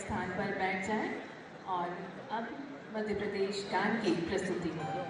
स्थान पर बैठ जाएं और अब मध्य प्रदेश गान की प्रस्तुति होगी।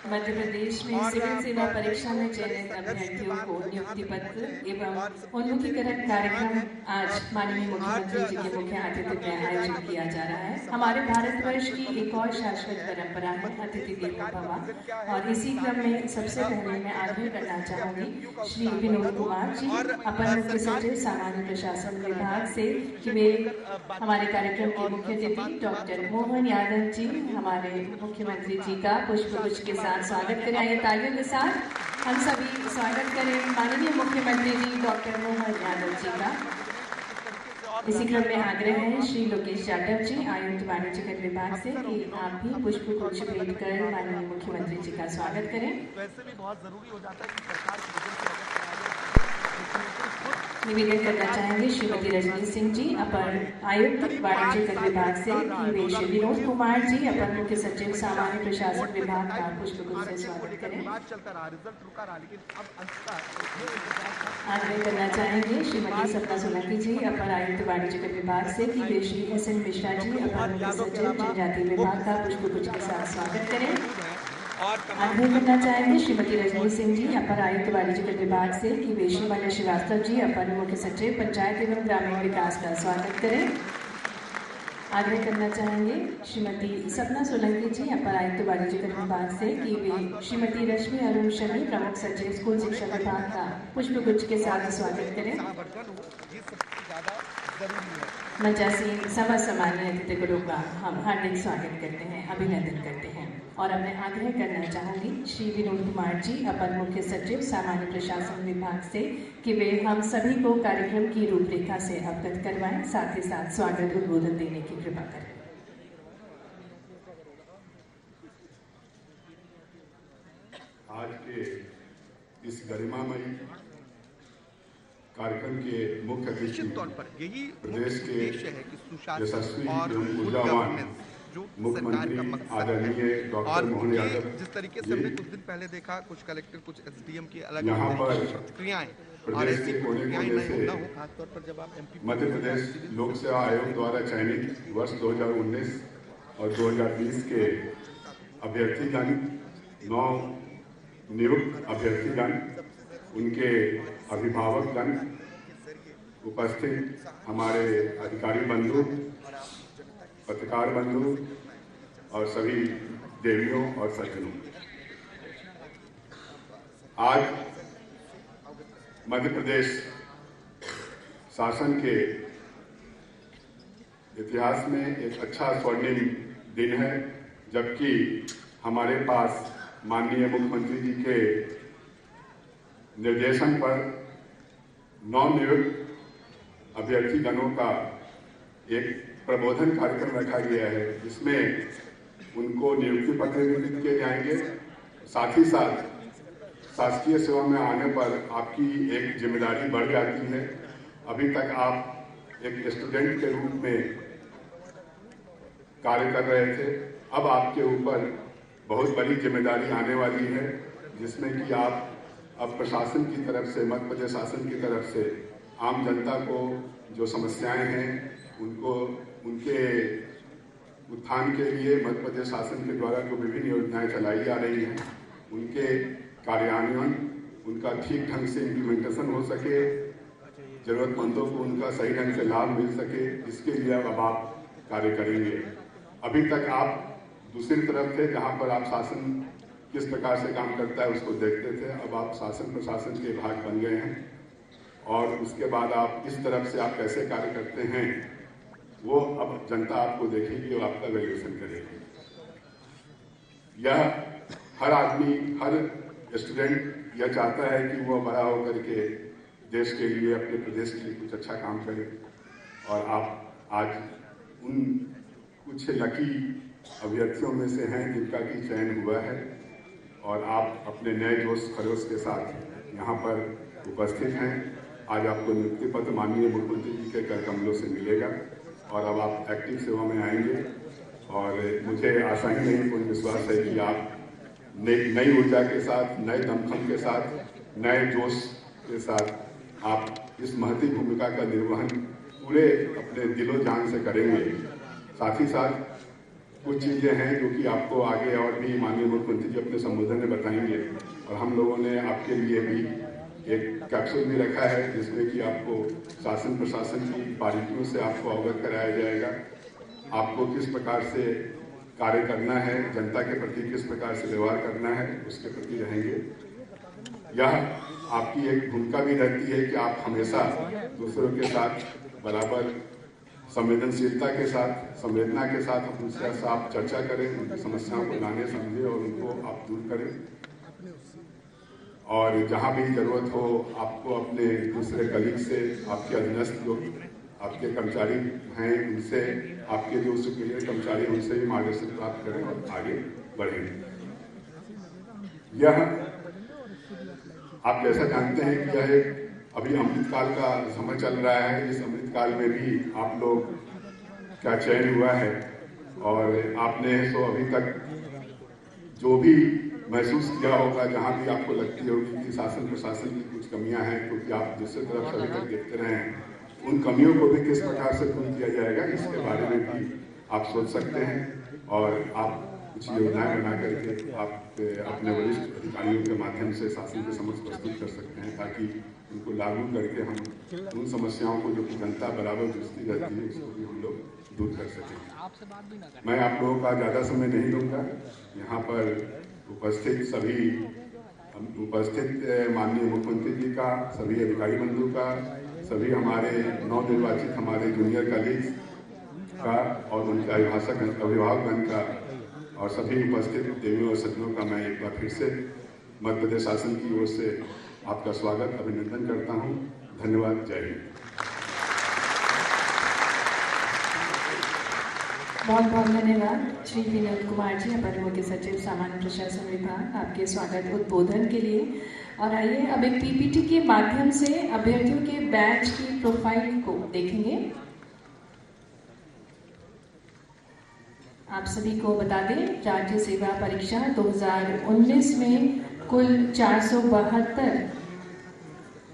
मध्य प्रदेश में सिविल सेवा परीक्षा में चयनित अभ्यर्थियों को नियुक्ति पत्र एवं उन्मुखीकरण कार्यक्रम आज माननीय मुख्यमंत्री जी के मुख्य आतिथ्य में आयोजित किया जा रहा है। हमारे भारतवर्ष की एक और शाश्वत परंपरा है अतिथि देवो भव, और इसी क्रम में सबसे पहले मैं आग्रह करना चाहूंगी श्री विनोद कुमार जी, अपर मुख्य सचिव सामान्य प्रशासन विभाग से, कि वे हमारे कार्यक्रम के मुख्य अतिथि डॉक्टर मोहन यादव जी हमारे मुख्यमंत्री जी का पुष्पगुच्छ के साथ स्वागत करें। आइए तालियों के साथ हम सभी स्वागत करें माननीय मुख्यमंत्री जी डॉक्टर मोहन यादव जी का। इसी क्रम में आग्रह है श्री लोकेश यादव जी आयुक्त वाणिज्य कर विभाग से कि आप भी पुष्पगुच्छ भेंट कर माननीय मुख्यमंत्री जी का स्वागत करें। वैसे भी बहुत जरूरी हो जाता है कि सरकार निवेदन करना चाहेंगे श्रीमती रजनी सिंह जी अपर आयुक्त वाणिज्य कर विभाग से कि वे श्री विनोद कुमार जी अपर मुख्य सचिव सामान्य प्रशासन विभाग का पुष्पगुच्छ से स्वागत करें। आग्रह करना चाहेंगे श्रीमती सपना सोलंकी जी अपर आयुक्त वाणिज्य कर विभाग से कि वे श्री SN मिश्रा जी अपर मुख्य सचिव जनजातीय विभाग का पुष्पगुच्छ के साथ स्वागत करें। आग्रह करना चाहेंगे श्रीमती रजनी सिंह जी अपर आयुक्त वाणिज्य कर विभाग से कि वे श्री मनीष श्रीवास्तव जी अपर मुख्य सचिव पंचायत एवं ग्रामीण विकास का स्वागत करें। आग्रह करना चाहेंगे श्रीमती सपना सोलंकी जी अपर आयुक्त वाणिज्य कर विभाग से कि वे श्रीमती रश्मि अरुण शमी प्रमुख सचिव स्कूल शिक्षा विभाग का पुष्पगुच्छ के साथ स्वागत करें। जरूरी है। मंचासीन सभा सामान्य अतिथिगुरु का हम हार्दिक स्वागत करते हैं, अभिनंदन करते हैं और अब मैं आग्रह करना चाहूंगी श्री विनोद कुमार जी, अपर मुख्य सचिव सामान्य प्रशासन विभाग से, कि वे हम सभी को कार्यक्रम की रूपरेखा से अवगत करवाएं, साथ ही साथ स्वागत उद्बोधन देने की कृपा करें। आज के इस गरिमामयी कार्यक्रम के मुख्य निश्चित तौर पर यही प्रदेश के उद्देश्य है कि सुशासन यशस्वी और एवं गुड ऊर्जावान गवर्नेंस जो सरकार मुख्यमंत्री का मकसद आदरणीय है। डॉक्टर और मोहन ये यादव जिस तरीके से हमने कुछ दिन पहले देखा, कुछ कलेक्टर, कुछ एसडीएम की अलग यहाँ अलग पर प्रतिक्रियाएं, और प्रदेश ऐसी के कोने प्रतिक्रियाएं कोने नहीं से ना हो, खासतौर पर जब आप एमपी मध्य प्रदेश लोक सेवा आयोग द्वारा चयनित वर्ष 2019 और 2020 के अभ्यर्थीगण, 9 नियुक्त अभ्यर्थीगण, उनके अभिभावकगण, उपस्थित हमारे अधिकारी बंधु, पत्रकार बंधु और सभी देवियों और सज्जनों, आज मध्य प्रदेश शासन के इतिहास में एक अच्छा स्वर्णिम दिन है, जबकि हमारे पास माननीय मुख्यमंत्री जी के निर्देशन पर 9 नियुक्त अभ्यर्थी गणों का एक प्रबोधन कार्यक्रम रखा गया है, जिसमें उनको नियुक्ति पत्र वितरित किए जाएंगे। साथ ही साथ शासकीय सेवा में आने पर आपकी एक जिम्मेदारी बढ़ जाती है। अभी तक आप एक स्टूडेंट के रूप में कार्य कर रहे थे, अब आपके ऊपर बहुत बड़ी जिम्मेदारी आने वाली है, जिसमें कि आप अब प्रशासन की तरफ से, मध्य प्रदेश शासन की तरफ से आम जनता को जो समस्याएं हैं उनको, उनके उत्थान के लिए मध्य प्रदेश शासन के द्वारा जो विभिन्न योजनाएं चलाई जा रही हैं, उनके कार्यान्वयन, उनका ठीक ढंग से इम्प्लीमेंटेशन हो सके, जरूरतमंदों को उनका सही ढंग से लाभ मिल सके, इसके लिए अब आप कार्य करेंगे। अभी तक आप दूसरी तरफ थे, जहाँ पर आप शासन किस प्रकार से काम करता है उसको देखते थे, अब आप शासन प्रशासन के भाग बन गए हैं और उसके बाद आप इस तरफ से आप कैसे कार्य करते हैं वो अब जनता आपको देखेगी और आपका वैल्यूएशन करेगी। यह हर आदमी, हर स्टूडेंट यह चाहता है कि वो बड़ा होकर के देश के लिए, अपने प्रदेश के लिए कुछ अच्छा काम करे, और आप आज उन कुछ लकी अभ्यर्थियों में से हैं जिनका कि चयन हुआ है, और आप अपने नए जोश खरोश के साथ यहाँ पर उपस्थित हैं। आज आपको नियुक्ति पत्र माननीय मुख्यमंत्री जी के कर कमलों से मिलेगा और अब आप एक्टिव सेवा में आएंगे, और मुझे आशा ही नहीं, पूर्ण विश्वास है कि आप नई ऊर्जा के साथ, नए दमखम के साथ, नए जोश के साथ आप इस महती भूमिका का निर्वहन पूरे अपने दिलो जान से करेंगे। साथ ही साथ कुछ चीज़ें हैं जो कि आपको आगे और भी माननीय मुख्यमंत्री जी अपने संबोधन में बताएंगे, और हम लोगों ने आपके लिए भी एक कैप्सूल भी रखा है जिसमें कि आपको शासन प्रशासन की बारीकियों से आपको अवगत कराया जाएगा, आपको किस प्रकार से कार्य करना है, जनता के प्रति किस प्रकार से व्यवहार करना है, उसके प्रति रहेंगे। यह आपकी एक भूमिका भी रहती है कि आप हमेशा दूसरों के साथ बराबर संवेदनशीलता के साथ, संवेदना के साथ उनसे साफ चर्चा करें, उनकी समस्याओं को जाने समझें और उनको आप दूर करें, और जहाँ भी जरूरत हो आपको अपने दूसरे कलीग से, आपके अधीनस्थ जो आपके कर्मचारी हैं उनसे, आपके जो सुपीरियर कर्मचारी उनसे भी मार्गदर्शन प्राप्त करें और आगे बढ़ें। यह आप जैसा जानते हैं कि यह एक अभी अमृतकाल का समय चल रहा है। इस अमृतकाल में भी आप लोग का चयन हुआ है, और आपने तो अभी तक जो भी महसूस किया होगा, जहाँ भी आपको लगती होगी कि शासन प्रशासन की कुछ कमियां हैं, क्योंकि आप दूसरी तरफ सभी तक देखते रहे हैं, उन कमियों को भी किस प्रकार से दूर किया जाएगा इसके बारे में भी आप सोच सकते हैं, और आप कुछ योजनाएं बना करके आप अपने वरिष्ठ अधिकारियों के माध्यम से शासन के समक्ष प्रस्तुत कर सकते हैं, ताकि उनको लागू करके हम उन समस्याओं को जो कि जनता बराबर जूझती रहती है उसको भी हम लोग दूर कर सकें। मैं आप लोगों का ज़्यादा समय नहीं लूँगा। यहाँ पर उपस्थित माननीय मुख्यमंत्री जी का, सभी अधिकारी बंधु का, सभी हमारे नवनिर्वाचित हमारे जूनियर कलीग्स का और उनके अभिभावकगण का और सभी उपस्थित देवियों और सज्जनों का मैं एक बार फिर से मध्य प्रदेश शासन की ओर से आपका स्वागत अभिनंदन करता हूं। धन्यवाद। जय हिंद। बहुत बहुत धन्यवाद श्री विनोद कुमार जी, अपर मुख्य सचिव सामान्य प्रशासन विभाग, आपके स्वागत उद्बोधन के लिए। और आइए अब एक पीपीटी के माध्यम से अभ्यर्थियों के बैच की प्रोफाइल को देखेंगे। आप सभी को बता दें, राज्य सेवा परीक्षा 2019 में कुल 472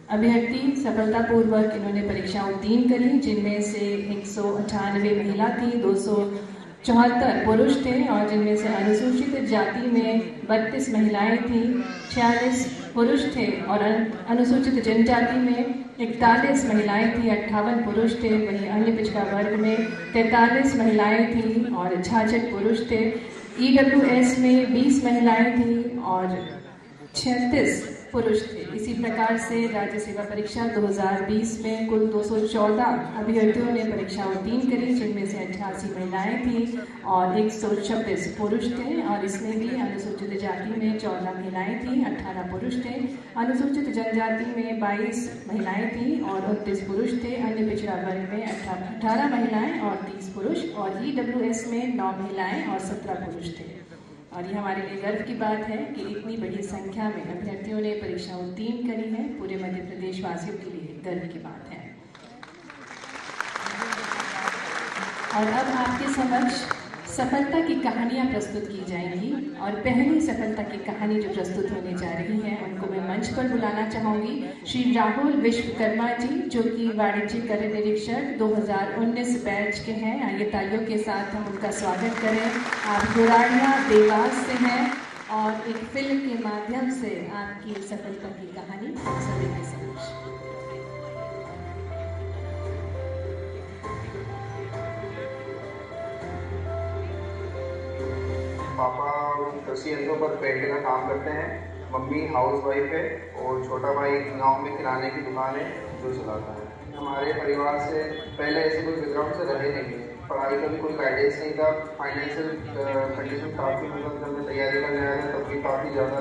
अभ्यर्थी सफलतापूर्वक इन्होंने परीक्षा उत्तीर्ण करी, जिनमें से 198 महिला थी, 274 पुरुष थे और जिनमें से अनुसूचित जाति में 32 महिलाएं थी, 46 पुरुष थे और अनुसूचित जनजाति में 41 महिलाएं थी, 58 पुरुष थे। वहीं अन्य पिछड़ा वर्ग में 43 महिलाएं थी और 66 पुरुष थे। EWS में 20 महिलाएं थी और 36 पुरुष थे। इसी प्रकार से राज्य सेवा परीक्षा 2020 में कुल 214 अभ्यर्थियों ने परीक्षा उत्तीर्ण करी, जिनमें से 88 महिलाएं थी और 126 पुरुष थे। और इसमें भी अनुसूचित जाति में 14 महिलाएं थी, 18 पुरुष थे। अनुसूचित जनजाति में 22 महिलाएं थी और 29 पुरुष थे। अन्य पिछड़ा वर्ग में 18 महिलाएं और 30 पुरुष और EWS में 9 महिलाएं और 17 पुरुष थे। और ये हमारे लिए गर्व की बात है कि इतनी बड़ी संख्या में अभ्यर्थियों ने परीक्षा उत्तीर्ण करी है। पूरे मध्य प्रदेश वासियों के लिए गर्व की बात है। और अब आपके समक्ष सफलता की कहानियां प्रस्तुत की जाएंगी और पहली सफलता की कहानी जो प्रस्तुत होने जा रही है उनको मैं मंच पर बुलाना चाहूंगी। श्री राहुल विश्वकर्मा जी, जो कि वाणिज्य कर निरीक्षक 2019 बैच के हैं। आइए तालियों के साथ हम उनका स्वागत करें। आप गुराड़िया देवास से हैं और एक फिल्म के माध्यम से आपकी सफलता की कहानी सभी के समक्ष। पापा कृषि यंत्रों पर पेंट का काम करते हैं, मम्मी हाउस वाइफ है और छोटा भाई गांव में किराने की दुकान है जो चलाता है। हमारे परिवार से पहले ऐसे कोई बैकग्राउंड से रहे नहीं, पढ़ाई का भी कोई गाइडेंस नहीं था। फाइनेंशियल कंडीशन काफ़ी, मतलब जब मैं तैयारी करने आया था तब भी काफ़ी ज़्यादा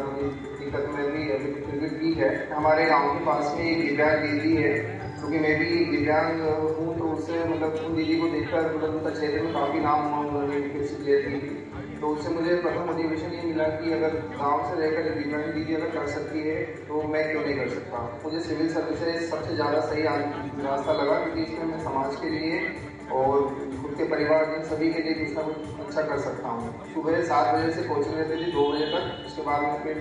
दिक्कत में भी, अभी फिर भी ठीक है। हमारे गाँव के पास में एक दिव्यांग दीदी है, क्योंकि मैं भी दिव्यांग हूँ तो उससे मतलब उन दीदी को देखकर मतलब उनका क्षेत्र में काफ़ी नाम विकसित लेती थी। तो उससे मुझे प्रथम मोटिवेशन ये मिला कि अगर गांव से रहकर दिव्यांग दीदी अगर कर सकती है तो मैं क्यों नहीं कर सकता। मुझे सिविल सर्विसेज सबसे ज़्यादा सही रास्ता लगा, क्योंकि इसमें मैं समाज के लिए और खुद के परिवार में सभी के लिए कुछ ना कुछ अच्छा कर सकता हूँ। सुबह 7 बजे से कोचिंग रहती थी 2 बजे तक, उसके बाद में फिर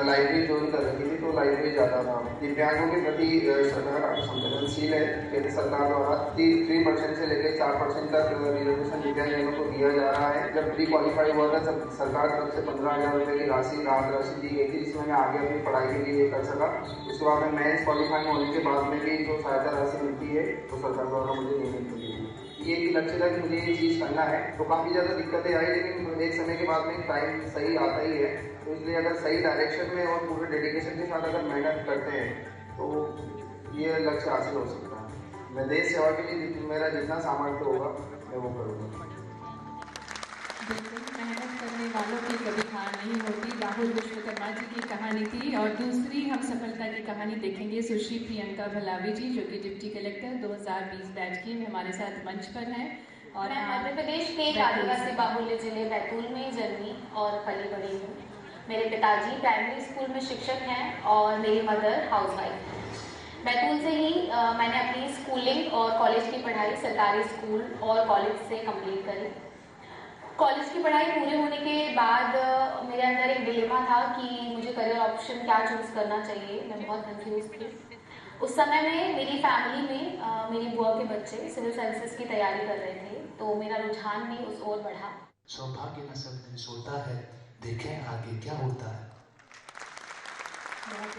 लाइब्रेरी ज्वाइन कर रखी थी तो लाइब्रेरी जाता था। दिव्यांगों के प्रति सरकार काफ़ी संवेदनशील है। केंद्र सरकार द्वारा 3% से लेकर 4% तक रिजर्वेशन दिव्यांगजनों को दिया जा रहा है। जब प्री क्वालिफाई हुआ था तब सरकार तरफ से 15,000 रुपये की राहत राशि दी गई थी, जिसमें मैं आगे अपनी पढ़ाई के लिए कर सका। उसके बाद में मेंस क्वालिफाइंग होने के बाद में भी जो सहायता राशि मिलती है तो सरकार द्वारा मुझे नियमित मिली है। ये एक लक्ष्य था कि मुझे ये चीज़ करना है। तो काफ़ी ज़्यादा दिक्कतें आई, लेकिन एक समय के बाद में टाइम सही आता ही है। तो इसलिए अगर सही डायरेक्शन में और पूरे डेडिकेशन के साथ अगर मेहनत करते हैं तो ये लक्ष्य हासिल हो सकता है। मैं देश सेवा के लिए मेरा जितना सामर्थ्य होगा मैं वो करूँगा। बिल्कुल, मेहनत करने वालों की कभी हार नहीं होती। राहुल विश्वकर्मा जी की कहानी थी। और दूसरी हम सफलता की कहानी देखेंगे सुश्री प्रियंका भलावी जी, जो कि डिप्टी कलेक्टर 2020 बैच की हमारे साथ मंच पर हैं। और मैं मध्य प्रदेश के एक आदिवासी बाहुल्य जिले बैतूल में जन्मी और पली बड़ी हूँ। मेरे पिताजी प्राइमरी स्कूल में शिक्षक हैं और मेरी मदर हाउसवाइफ है। बैतूल से ही मैंने अपनी स्कूलिंग और कॉलेज की पढ़ाई सरकारी स्कूल और कॉलेज से कंप्लीट करी। कॉलेज की पढ़ाई पूरे होने के बाद मेरे अंदर एक डिलेमा था कि मुझे करियर ऑप्शन क्या चूज़ करना चाहिए। मैं बहुत कंफ्यूज थी। उस समय में मेरी फैमिली में मेरी बुआ के बच्चे सिविल सर्विसेज की तैयारी कर रहे थे, तो मेरा रुझान भी उस ओर बढ़ा। सौभाग्य न सब दिन सोता है, देखें आगे क्या होता है। बहुत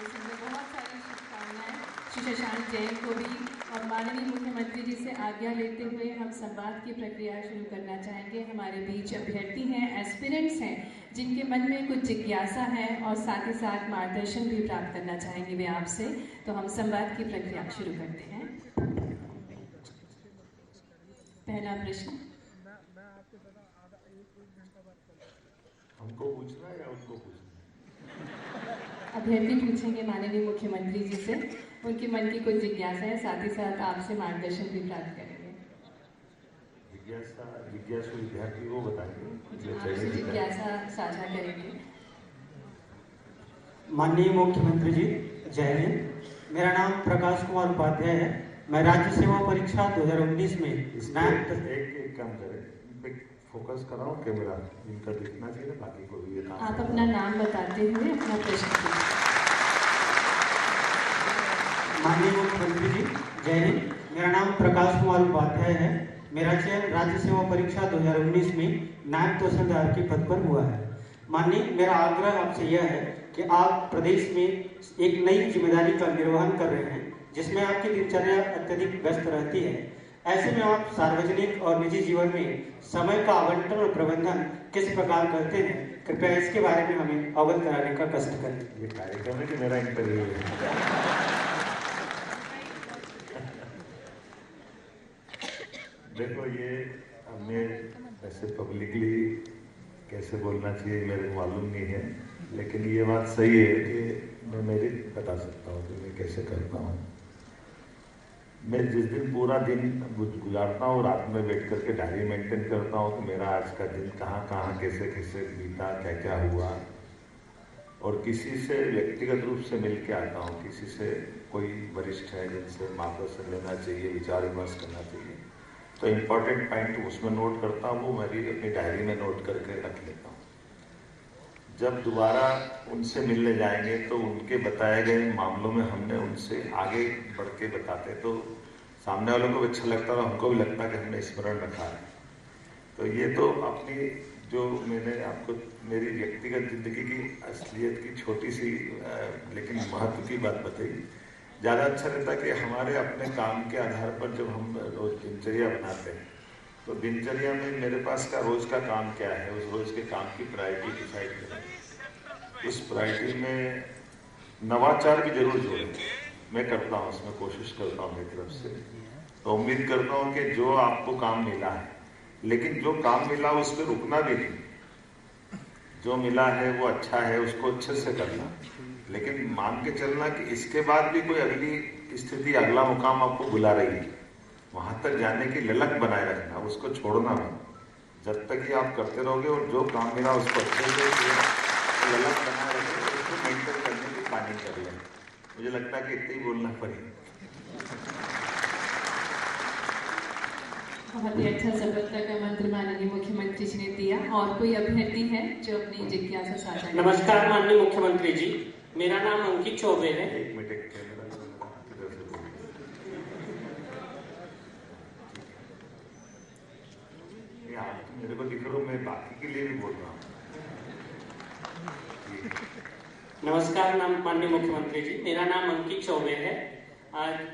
सारी शुभकामनाएं श्री शशांक जैन को भी। और माननीय मुख्यमंत्री जी से आज्ञा लेते हुए हम संवाद की प्रक्रिया शुरू करना चाहेंगे। हमारे बीच अभ्यर्थी हैं, एस्पिरेंट्स हैं, जिनके मन में कुछ जिज्ञासा है और साथ ही साथ मार्गदर्शन भी प्राप्त करना चाहेंगे वे आपसे। तो हम संवाद की प्रक्रिया शुरू करते हैं। पहला प्रश्न हमको पूछना है या उनको पूछना? अभ्यर्थी पूछेंगे माननीय मुख्यमंत्री जी से, उनके मन की कुछ जिज्ञासा है, साथ ही साथ आपसे मार्गदर्शन भी प्राप्त करेंगे। जिज्ञासु विद्यार्थी वो बताएंगे, आपसे जिज्ञासा साझा करेंगे। माननीय मुख्यमंत्री जी जय हिंद। मेरा नाम प्रकाश कुमार उपाध्याय है। मैं राज्य सेवा परीक्षा 2019 में एक काम करें, फोकस कराओ कैमरा, इनका दिखना चाहिए, बाकी को भी। आप अपना नाम बताते हुए अपना प्रश्न पूछें। माननीय मुख्यमंत्री जी जय हिंद। मेरा नाम प्रकाश कुमार उपाध्याय है। मेरा चयन राज्य सेवा परीक्षा 2019 में नायब तहसीलदार के पद पर हुआ है। माननीय, मेरा आग्रह आपसे यह है कि आप प्रदेश में एक नई जिम्मेदारी का निर्वहन कर रहे हैं, जिसमें आपकी दिनचर्या अत्यधिक व्यस्त रहती है। ऐसे में आप सार्वजनिक और निजी जीवन में समय का आवंटन और प्रबंधन किस प्रकार करते हैं, कृपया इसके बारे में हमें अवगत कराने का कष्ट करें। ये कार्यक्रम है कि मेरा इंटरव्यू है? देखो, ये हमें ऐसे पब्लिकली कैसे बोलना चाहिए मेरे को मालूम नहीं है, लेकिन ये बात सही है कि मैं मेरी बता सकता हूँ कि मैं कैसे करता हूँ। मैं जिस दिन पूरा दिन गुजारता हूँ, रात में बैठ करके डायरी मेंटेन करता हूँ कि मेरा आज का दिन कहाँ कहाँ कैसे कैसे बीता, क्या क्या हुआ, और किसी से व्यक्तिगत रूप से मिल के आता हूँ। किसी से कोई वरिष्ठ है जिनसे मार्गदर्शन लेना चाहिए, विचार विमर्श करना चाहिए, तो इम्पोर्टेंट पॉइंट उसमें नोट करता हूँ, वो मेरी अपनी डायरी में नोट करके रख लेता हूँ। जब दोबारा उनसे मिलने जाएंगे तो उनके बताए गए मामलों में हमने उनसे आगे बढ़ के बताते तो सामने वालों को भी अच्छा लगता है, हमको भी लगता है कि हमने स्मरण रखा है। तो ये तो अपनी जो मैंने आपको मेरी व्यक्तिगत जिंदगी की असलियत की छोटी सी लेकिन महत्व की बात बताई। ज़्यादा अच्छा रहता कि हमारे अपने काम के आधार पर जब हम रोज दिनचर्या बनाते हैं तो दिनचर्या में मेरे पास का रोज का काम क्या है, उस रोज के काम की प्रायोरिटी डिसाइड करें। उस प्रायोरिटी में नवाचार भी जरूर जोड़ें, मैं करता हूँ, उसमें कोशिश करता हूँ मेरी तरफ से। तो उम्मीद करता हूँ कि जो आपको काम मिला है, लेकिन जो काम मिला उस पर रुकना भी नहीं। जो मिला है वो अच्छा है, उसको अच्छे से करना, लेकिन मान के चलना कि इसके बाद भी कोई अगली स्थिति, अगला मुकाम आपको बुला रही है, वहां तक जाने की ललक बनाए रखना, उसको छोड़ना मत। जब तक कि आप करते रहोगे और जो काम मिला उसको अच्छे से ललक बनाए रखें, उसको मेंटेन करने की प्लानिंग कर लें। मुझे लगता है कि इतना ही बोलना पड़ेगा। बहुत ही अच्छा सफलता का मंत्र माननीय मुख्यमंत्री जी ने दिया। और कोई अभ्यर्थी है जो अपनी जिज्ञासा साझा करें? नमस्कार माननीय मुख्यमंत्री जी, मेरा नाम अंकित चौबे है। एक मिनट, आप मेरे को दिख रहा हूँ, मैं बाकी के लिए भी बोल रहा हूँ। नमस्कार माननीय मुख्यमंत्री जी, मेरा नाम अंकित चौबे है।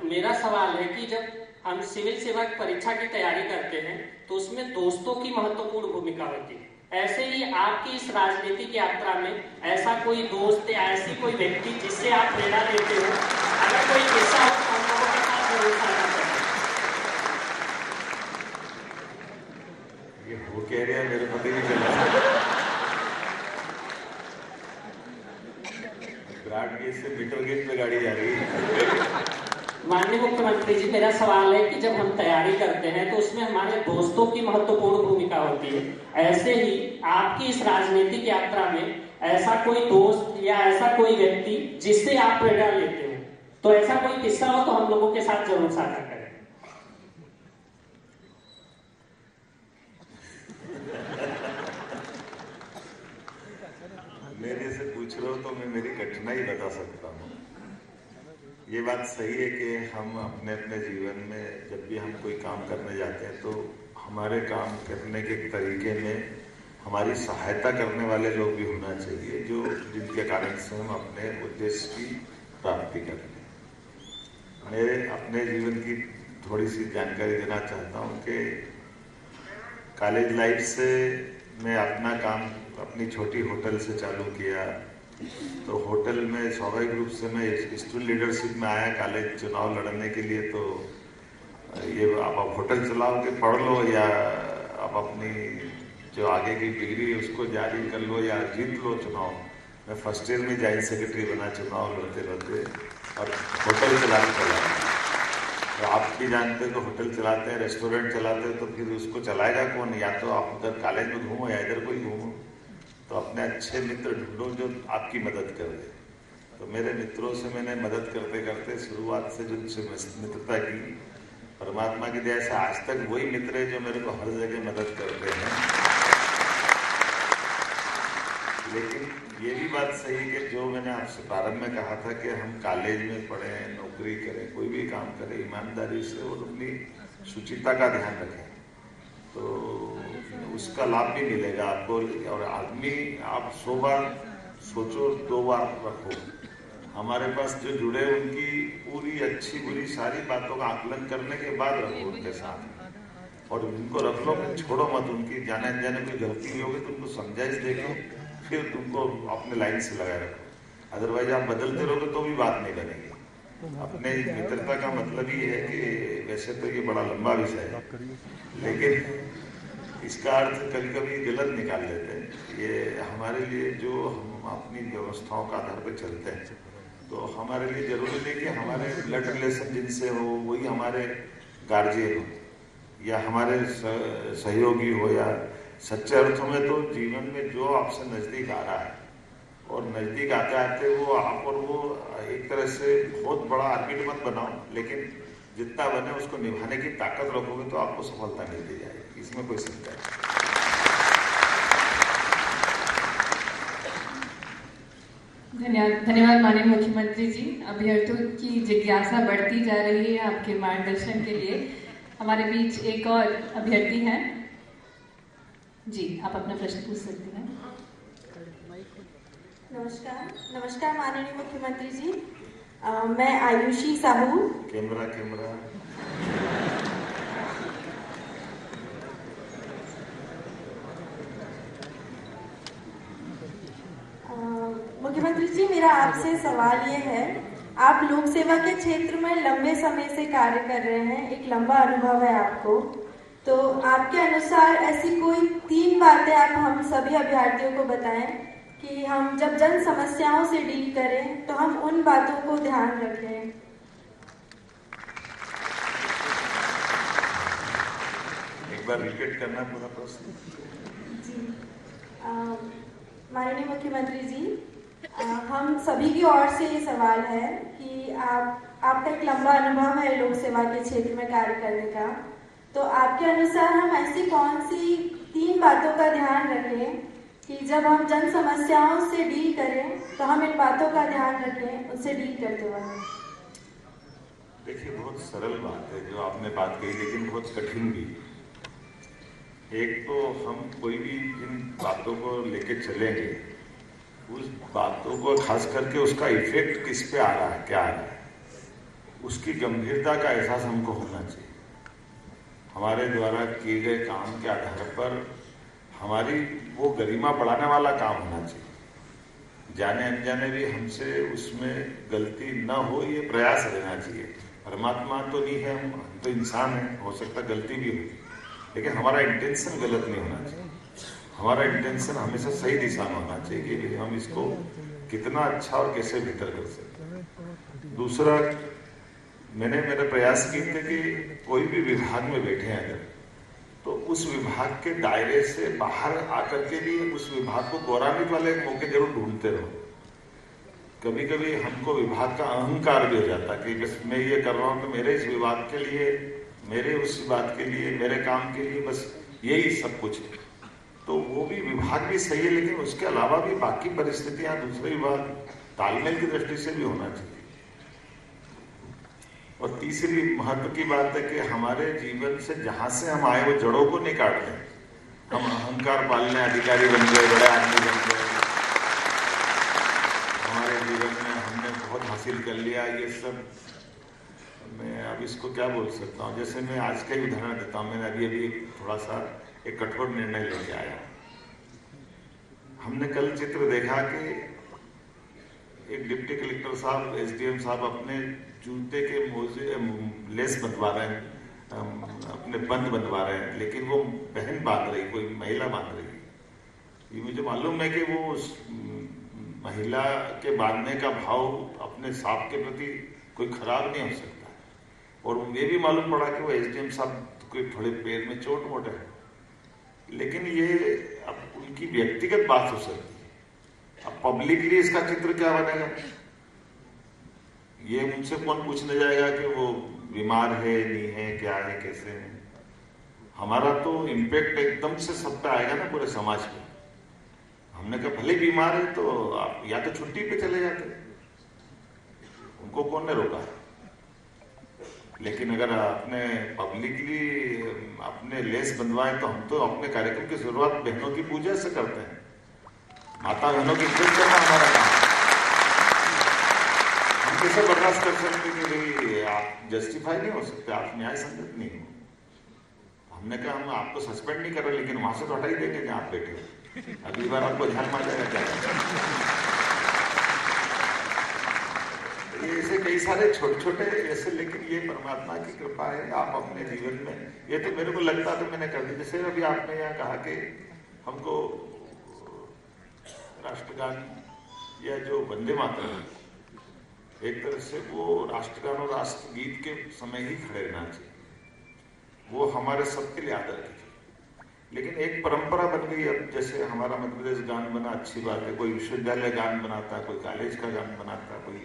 मेरा सवाल है कि जब हम सिविल सेवा की परीक्षा की तैयारी करते हैं तो उसमें दोस्तों की महत्वपूर्ण भूमिका होती है। ऐसे ही आपकी इस राजनीतिक यात्रा में ऐसा कोई दोस्त या ऐसी कोई व्यक्ति जिससे आप प्रेरणा लेते हो, अगर कोई किस्सा हो तो हम लोगों के साथ जरूर साझा करें। ये वो कह रहे हैं, मेरे पति नहीं चला। ब्राड गेट से बिटल गेट पे गाड़ी जा रही है। माननीय मुख्यमंत्री जी, मेरा सवाल है कि जब हम तैयारी करते हैं तो उसमें हमारे दोस्तों की महत्वपूर्ण भूमिका होती है। ऐसे ही आपकी इस राजनीतिक यात्रा में ऐसा कोई दोस्त या ऐसा कोई व्यक्ति जिससे आप प्रेरणा लेते हो, तो ऐसा कोई किस्सा हो तो हम लोगों के साथ जरूर साझा करें। मेरे से पूछ रहे हो तो मैं मेरी कठिनाई बता सकता हूँ। ये बात सही है कि हम अपने अपने जीवन में जब भी हम कोई काम करने जाते हैं तो हमारे काम करने के तरीके में हमारी सहायता करने वाले लोग भी होना चाहिए, जो जिनके कारण से हम अपने उद्देश्य की प्राप्ति करें। मेरे अपने जीवन की थोड़ी सी जानकारी देना चाहता हूँ कि कॉलेज लाइफ से मैं अपना काम अपनी छोटी होटल से चालू किया। तो होटल में स्वाभाविक रूप से मैं स्टूडेंट लीडरशिप में आया कॉलेज चुनाव लड़ने के लिए। तो ये आप होटल चलाओगे, पढ़ लो, या आप अपनी जो आगे की डिग्री है उसको जारी कर लो या जीत लो चुनाव। मैं फर्स्ट ईयर में जॉइंट सेक्रेटरी बना चुनाव लड़ते लड़ते, और होटल चलाने चला। तो आप भी जानते हो, तो होटल चलाते हैं, रेस्टोरेंट चलाते हैं, तो फिर उसको चलाएगा कौन? या तो आप उधर कॉलेज में घूमो या इधर कोई घूमो। तो अपने अच्छे मित्र ढूंढो जो आपकी मदद कर दे। तो मेरे मित्रों से मैंने मदद करते करते शुरुआत से जिनसे मित्रता की, परमात्मा की दया से आज तक वही मित्र है जो मेरे को हर जगह मदद करते हैं। लेकिन ये भी बात सही है कि जो मैंने आपसे प्रारंभ में कहा था कि हम कॉलेज में पढ़ें, नौकरी करें, कोई भी काम करें, ईमानदारी से और अपनी शुचिता का ध्यान रखें, तो उसका लाभ भी मिलेगा आपको। और आदमी, आप 100 बार सोचो, 2 बार रखो। हमारे पास जो जुड़े उनकी पूरी अच्छी बुरी सारी बातों का आकलन करने के बाद रखो उनके साथ, और उनको रख लो, छोड़ो मत। उनकी जाने अनजाने कोई गलती नहीं होगी तो उनको समझाइश देके फिर तुमको अपने लाइन से लगाए रखो। अदरवाइज आप बदलते रहोगे तो भी बात नहीं बनेगी। अपने मित्रता का मतलब ही है कि वैसे तो ये बड़ा लंबा विषय है, लेकिन इसका अर्थ कभी कभी गलत निकाल लेते हैं। ये हमारे लिए जो हम अपनी व्यवस्थाओं का आधार पर चलते हैं, तो हमारे लिए जरूरी नहीं कि हमारे ब्लड रिलेशन जिनसे हो वही हमारे गार्जियन हो या हमारे सहयोगी हो, या सच्चे अर्थों में तो जीवन में जो आपसे नजदीक आ रहा है, और नजदीक आते आते वो आप और वो एक तरह से बहुत बड़ा आर्बिट मत बनाओ, लेकिन जितना बने उसको निभाने की ताकत रखोगे तो आपको सफलता मिलती जाएगी। इसमें कोई शंका नहीं। धन्यवाद माननीय मुख्यमंत्री जी। अभ्यर्थियों की जिज्ञासा बढ़ती जा रही है आपके मार्गदर्शन के लिए। हमारे बीच एक और अभ्यर्थी हैं जी, आप अपना प्रश्न पूछ सकते हैं। नमस्कार माननीय मुख्यमंत्री जी। मैं आयुषी साहू। कैमरा मुख्यमंत्री जी, मेरा आपसे सवाल ये है, आप लोक सेवा के क्षेत्र में लंबे समय से कार्य कर रहे हैं, एक लंबा अनुभव है आपको, तो आपके अनुसार ऐसी कोई 3 बातें आप हम सभी अभ्यर्थियों को बताएं कि हम जब जन समस्याओं से डील करें तो हम उन बातों को ध्यान रखें। एक बार रिपीट करना पूरा प्रश्न। जी, माननीय मुख्यमंत्री जी, हम सभी की ओर से ये सवाल है कि आपका एक लंबा अनुभव है लोक सेवा के क्षेत्र में कार्य करने का, तो आपके अनुसार हम ऐसी कौन सी 3 बातों का ध्यान रखें कि जब हम जन समस्याओं से डील करें तो हम इन बातों का ध्यान रखें उनसे डील करते वक्त? देखिए, बहुत सरल बात है जो आपने बात कही, लेकिन बहुत कठिन भी। एक तो हम कोई भी जिन बातों को लेके चलेंगे, उस बातों को खास करके उसका इफेक्ट किस पे आ रहा है, क्या आ रहा है, उसकी गंभीरता का एहसास हमको होना चाहिए। हमारे द्वारा किए गए काम के आधार पर हमारी वो गरिमा बढ़ाने वाला काम होना चाहिए। जाने अनजाने भी हमसे उसमें गलती न हो, ये प्रयास रहना चाहिए। परमात्मा तो नहीं है, हम तो इंसान हैं, हो सकता गलती भी हो, लेकिन हमारा इंटेंशन गलत नहीं होना चाहिए। हमारा इंटेंशन हमेशा सही दिशा में होना चाहिए कि हम इसको कितना अच्छा और कैसे बेहतर कर सकते। दूसरा, मैंने मेरे प्रयास किए थे कि कोई भी विभाग में बैठे हैं अगर, तो उस विभाग के दायरे से बाहर आकर के भी उस विभाग को गौरवान्वित वाले मौके जरूर ढूंढते रहो। कभी कभी हमको विभाग का अहंकार भी हो जाता है कि बस मैं ये कर रहा हूँ तो मेरे इस विभाग के लिए, मेरे उस बात के लिए, मेरे काम के लिए बस यही सब कुछ है। तो वो भी विभाग भी सही है, लेकिन उसके अलावा भी बाकी परिस्थितियां दूसरे विभाग तालमेल की दृष्टि से भी होना चाहिए। और तीसरी महत्व की बात है कि हमारे जीवन से जहां से हम आए वो जड़ों को नहीं काट लें, हम अहंकार पालने अधिकारी बन गए, बड़े आदमी बन गए, हमारे जीवन में हमने बहुत हासिल कर लिया, ये सब मैं अब इसको क्या बोल सकता हूँ। जैसे मैं आज का ही उदाहरण देता हूँ, मैंने अभी थोड़ा सा एक कठोर निर्णय लेके आया। हमने कल चित्र देखा कि एक डिप्टी कलेक्टर साहब, एसडीएम साहब अपने जूते के मोजे लेस बंधवा रहे हैं, अपने बंद बनवा रहे हैं, लेकिन वो बहन बांध रही, कोई महिला बांध रही है। ये मुझे मालूम है कि वो उस महिला के बांधने का भाव अपने साहब के प्रति कोई खराब नहीं हो सकता। और ये भी मालूम पड़ा कि वो एसडीएम साहब कोई थोड़े पैर में चोट मोट है, लेकिन ये अब उनकी व्यक्तिगत बात हो सकती है। अब पब्लिकली इसका चित्र क्या बनेगा, ये मुझसे कौन पूछने जाएगा कि वो बीमार है, नहीं है, क्या है, कैसे है। हमारा तो इम्पैक्ट एकदम से सब पे आएगा ना, पूरे समाज पे। हमने कहा भले बीमार है तो आप या तो छुट्टी पे चले जाते, उनको कौन ने रोका। लेकिन अगर आपने पब्लिकली अपने लेस बंधवाए तो हम तो अपने कार्यक्रम की शुरुआत बहनों की पूजा से करते हैं, माता बहनों की इज्जत करना हमारा काम। हम कैसे बर्दाश्त कर सकते कि भाई आप जस्टिफाई नहीं हो सकते, आप न्याय संगत नहीं हो। हमने कहा हम आपको सस्पेंड नहीं कर रहे, लेकिन वहां से तो हटा ही देंगे जहां आप बैठे हो। अगली बार आपको ध्यान में आ जाएगा क्या। ऐसे कई सारे छोटे छोटे ऐसे, लेकिन ये परमात्मा की कृपा है। आप अपने जीवन में, ये तो मेरे को लगता तो मैंने कर दी। जैसे अभी आपने यहाँ कहा कि हमको राष्ट्रगान या जो वंदे मातरम, एक तरह से वो राष्ट्रगान और राष्ट्रगीत के समय ही खड़े रहना चाहिए, वो हमारे सबके लिए आदर की चीज। लेकिन एक परंपरा बन गई अब, जैसे हमारा मध्य प्रदेश गान बना, अच्छी बात है, कोई विश्वविद्यालय गान बनाता है, कोई कॉलेज का गान बनाता है, कोई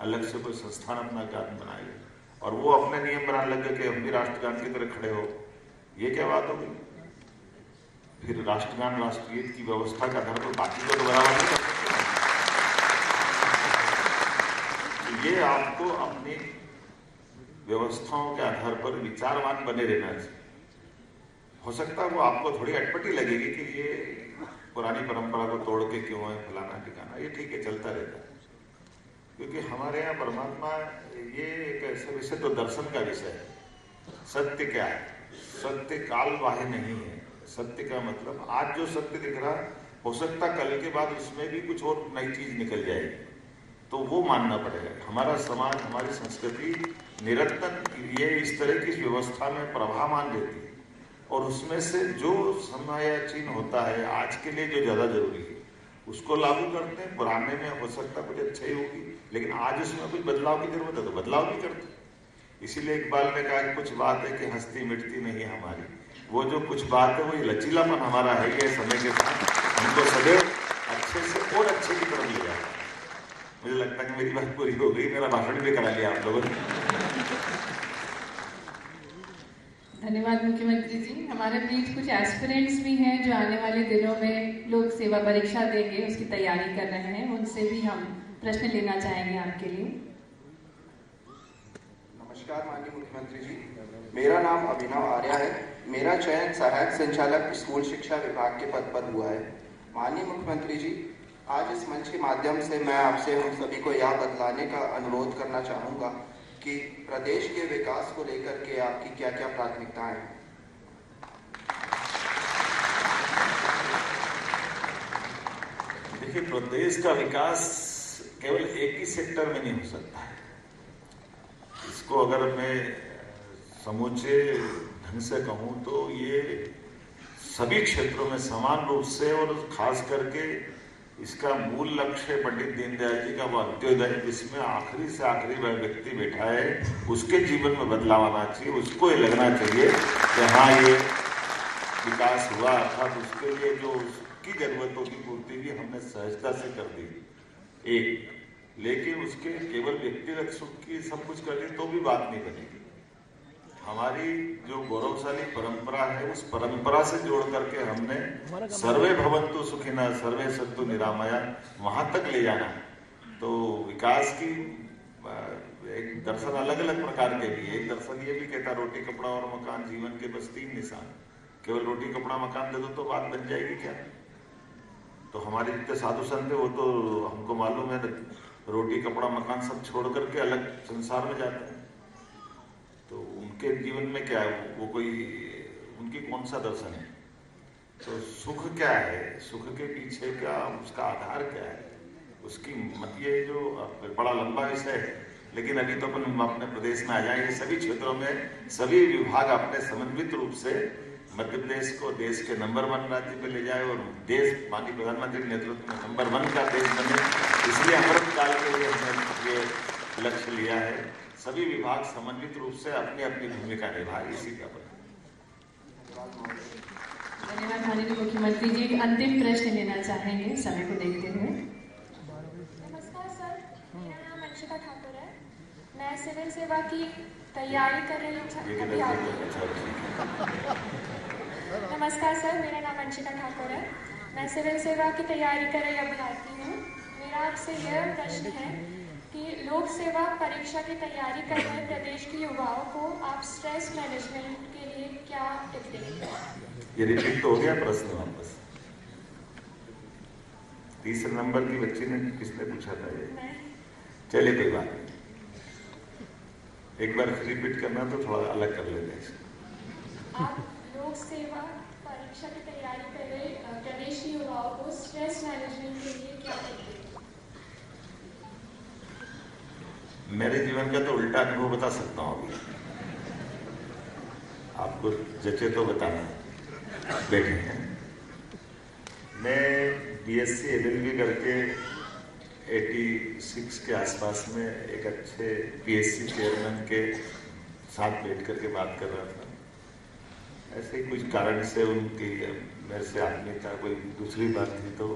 अलग से कोई संस्थान अपना गान बनाए और वो अपने नियम बनाने लग गए कि हम भी राष्ट्रगान की तरह खड़े हो। ये क्या बात हो गई। फिर राष्ट्रगान राष्ट्रगीत की व्यवस्था का आधार पर बाकी को तो बराबर नहीं कर सकते। ये आपको अपनी व्यवस्थाओं के आधार पर विचारवान बने रहना चाहिए। हो सकता है वो आपको थोड़ी अटपटी लगेगी कि ये पुरानी परंपरा को तोड़ के क्यों है, फलाना ठिकाना, ये ठीक है, चलता रहता है। क्योंकि हमारे यहाँ परमात्मा, ये एक ऐसे विषय तो दर्शन का विषय है। सत्य क्या है, सत्य काल बाह्य नहीं है। सत्य का मतलब आज जो सत्य दिख रहा, हो सकता कल के बाद उसमें भी कुछ और नई चीज निकल जाएगी, तो वो मानना पड़ेगा। हमारा समाज, हमारी संस्कृति निरंतर ये इस तरह की व्यवस्था में प्रभावमान रहती है, और उसमें से जो समायाचीन होता है आज के लिए जो ज्यादा जरूरी है उसको लागू करते हैं। पुराने में हो सकता कुछ अच्छा ही होगी, लेकिन आज उसमें कुछ बदलाव की जरूरत है तो बदलाव भी करते हैं। इसीलिए इकबाल ने कहा कि कुछ बात है कि हंसती मिटती नहीं हमारी। वो जो कुछ बात है, वो लचीलापन हमारा है, ये समय के साथ हमको सदैव अच्छे से और अच्छे की तरफ ले जाए। मुझे लगता है कि मेरी बात पूरी हो गई, मेरा भाषण भी करा लिया आप लोगों ने। धन्यवाद मुख्यमंत्री जी। हमारे बीच कुछ एस्पिरेंट्स भी हैं जो आने वाले दिनों में लोक सेवा परीक्षा देंगे, उसकी तैयारी कर रहे हैं, उनसे भी हम प्रश्न लेना चाहेंगे आपके लिए। नमस्कार माननीय मुख्यमंत्री जी, मेरा नाम अभिनव आर्या है। मेरा चयन सहायक संचालक स्कूल शिक्षा विभाग के पद पर हुआ है। माननीय मुख्यमंत्री जी, आज इस मंच के माध्यम से मैं आपसे हम सभी को यह बतलाने का अनुरोध करना चाहूँगा कि प्रदेश के विकास को लेकर के आपकी क्या क्या प्राथमिकताएं हैं। देखिए, प्रदेश का विकास केवल एक ही सेक्टर में नहीं हो सकता है। इसको अगर मैं समूचे ढंग से कहूँ तो ये सभी क्षेत्रों में समान रूप से, और खास करके इसका मूल लक्ष्य पंडित दीनदयाल जी का वो अंत्योदय, जिसमें आखिरी से आखिरी व्यक्ति बैठा है, उसके जीवन में बदलाव आना चाहिए। उसको ये लगना चाहिए कि हाँ ये विकास हुआ, अर्थात उसके लिए जो उसकी जरूरतों की पूर्ति भी हमने सहजता से कर दी एक। लेकिन उसके केवल व्यक्तिगत सुख की सब कुछ कर दी तो भी बात नहीं बनेगी। हमारी जो गौरवशाली परंपरा है, उस परंपरा से जोड़ करके हमने सर्वे भवन्तु सुखिनः सर्वे सन्तु निरामया वहां तक ले जाना। तो विकास की एक दर्शन अलग अलग प्रकार के भी। एक दर्शन ये भी कहता रोटी कपड़ा और मकान जीवन के बस 3 निशान। केवल रोटी कपड़ा मकान दे दो तो बात बन जाएगी क्या? तो हमारे जितने साधु संत है वो तो हमको मालूम है रोटी कपड़ा मकान सब छोड़ करके अलग संसार में जाते हैं। तो उनके जीवन में क्या है, वो कोई उनकी कौन सा दर्शन है? तो सुख क्या है, सुख के पीछे क्या उसका आधार क्या है, उसकी मत ये जो बड़ा लंबा विषय है। लेकिन अभी तो अपन अपने प्रदेश में आ जाएंगे। सभी क्षेत्रों में सभी विभाग अपने समन्वित रूप से मध्य प्रदेश को देश के नंबर 1 राज्य पे ले जाए और देश माननीय प्रधानमंत्री के नेतृत्व में नंबर 1 का देश बने। इसलिए अमृत काल के लिए हमने ये लक्ष्य लिया है। सभी विभाग समन्वित रूप से अपनी अपनी भूमिका निभाए, इसी का धन्यवाद। माननीय मुख्यमंत्री जी एक अंतिम प्रश्न लेना चाहेंगे समय को देखते हुए। नमस्कार सर, मेरा नाम अंशिका ठाकुर है। मैं सिविल सेवा की तैयारी कर रही नमस्कार सर, मेरा नाम अंशिका ठाकुर है। मैं सिविल सेवा की तैयारी कर रही अभ्यर्थी हूँ। मेरा आपसे यह प्रश्न है कि लोक सेवा परीक्षा की तैयारी कर रहे प्रदेश के युवाओं को आप स्ट्रेस मैनेजमेंट के लिए क्या टिप देंगे? ये रिपीट तो हो गया प्रश्न वापस। तीसरे नंबर की बच्ची ने किसने पूछा था ये? चलिए कोई बात नहीं, एक बार रिपीट करना तो थोड़ा अलग कर लेते हैं। आप लोक सेवा परीक्षा की तैयारी कर रहे प्रदेश के युवाओं को स्ट्रेस मैनेजमेंट के लिए क्या देंगे? मेरे जीवन का तो उल्टा अनुभव बता सकता हूँ अभी, आपको जचे तो बताना। बैठे मैं BSc LLB करके 86 के आसपास में एक अच्छे PSC चेयरमैन के साथ बैठ करके बात कर रहा था। ऐसे ही कुछ कारण से उनकी मेरे से आत्मीयता कोई दूसरी बात थी, तो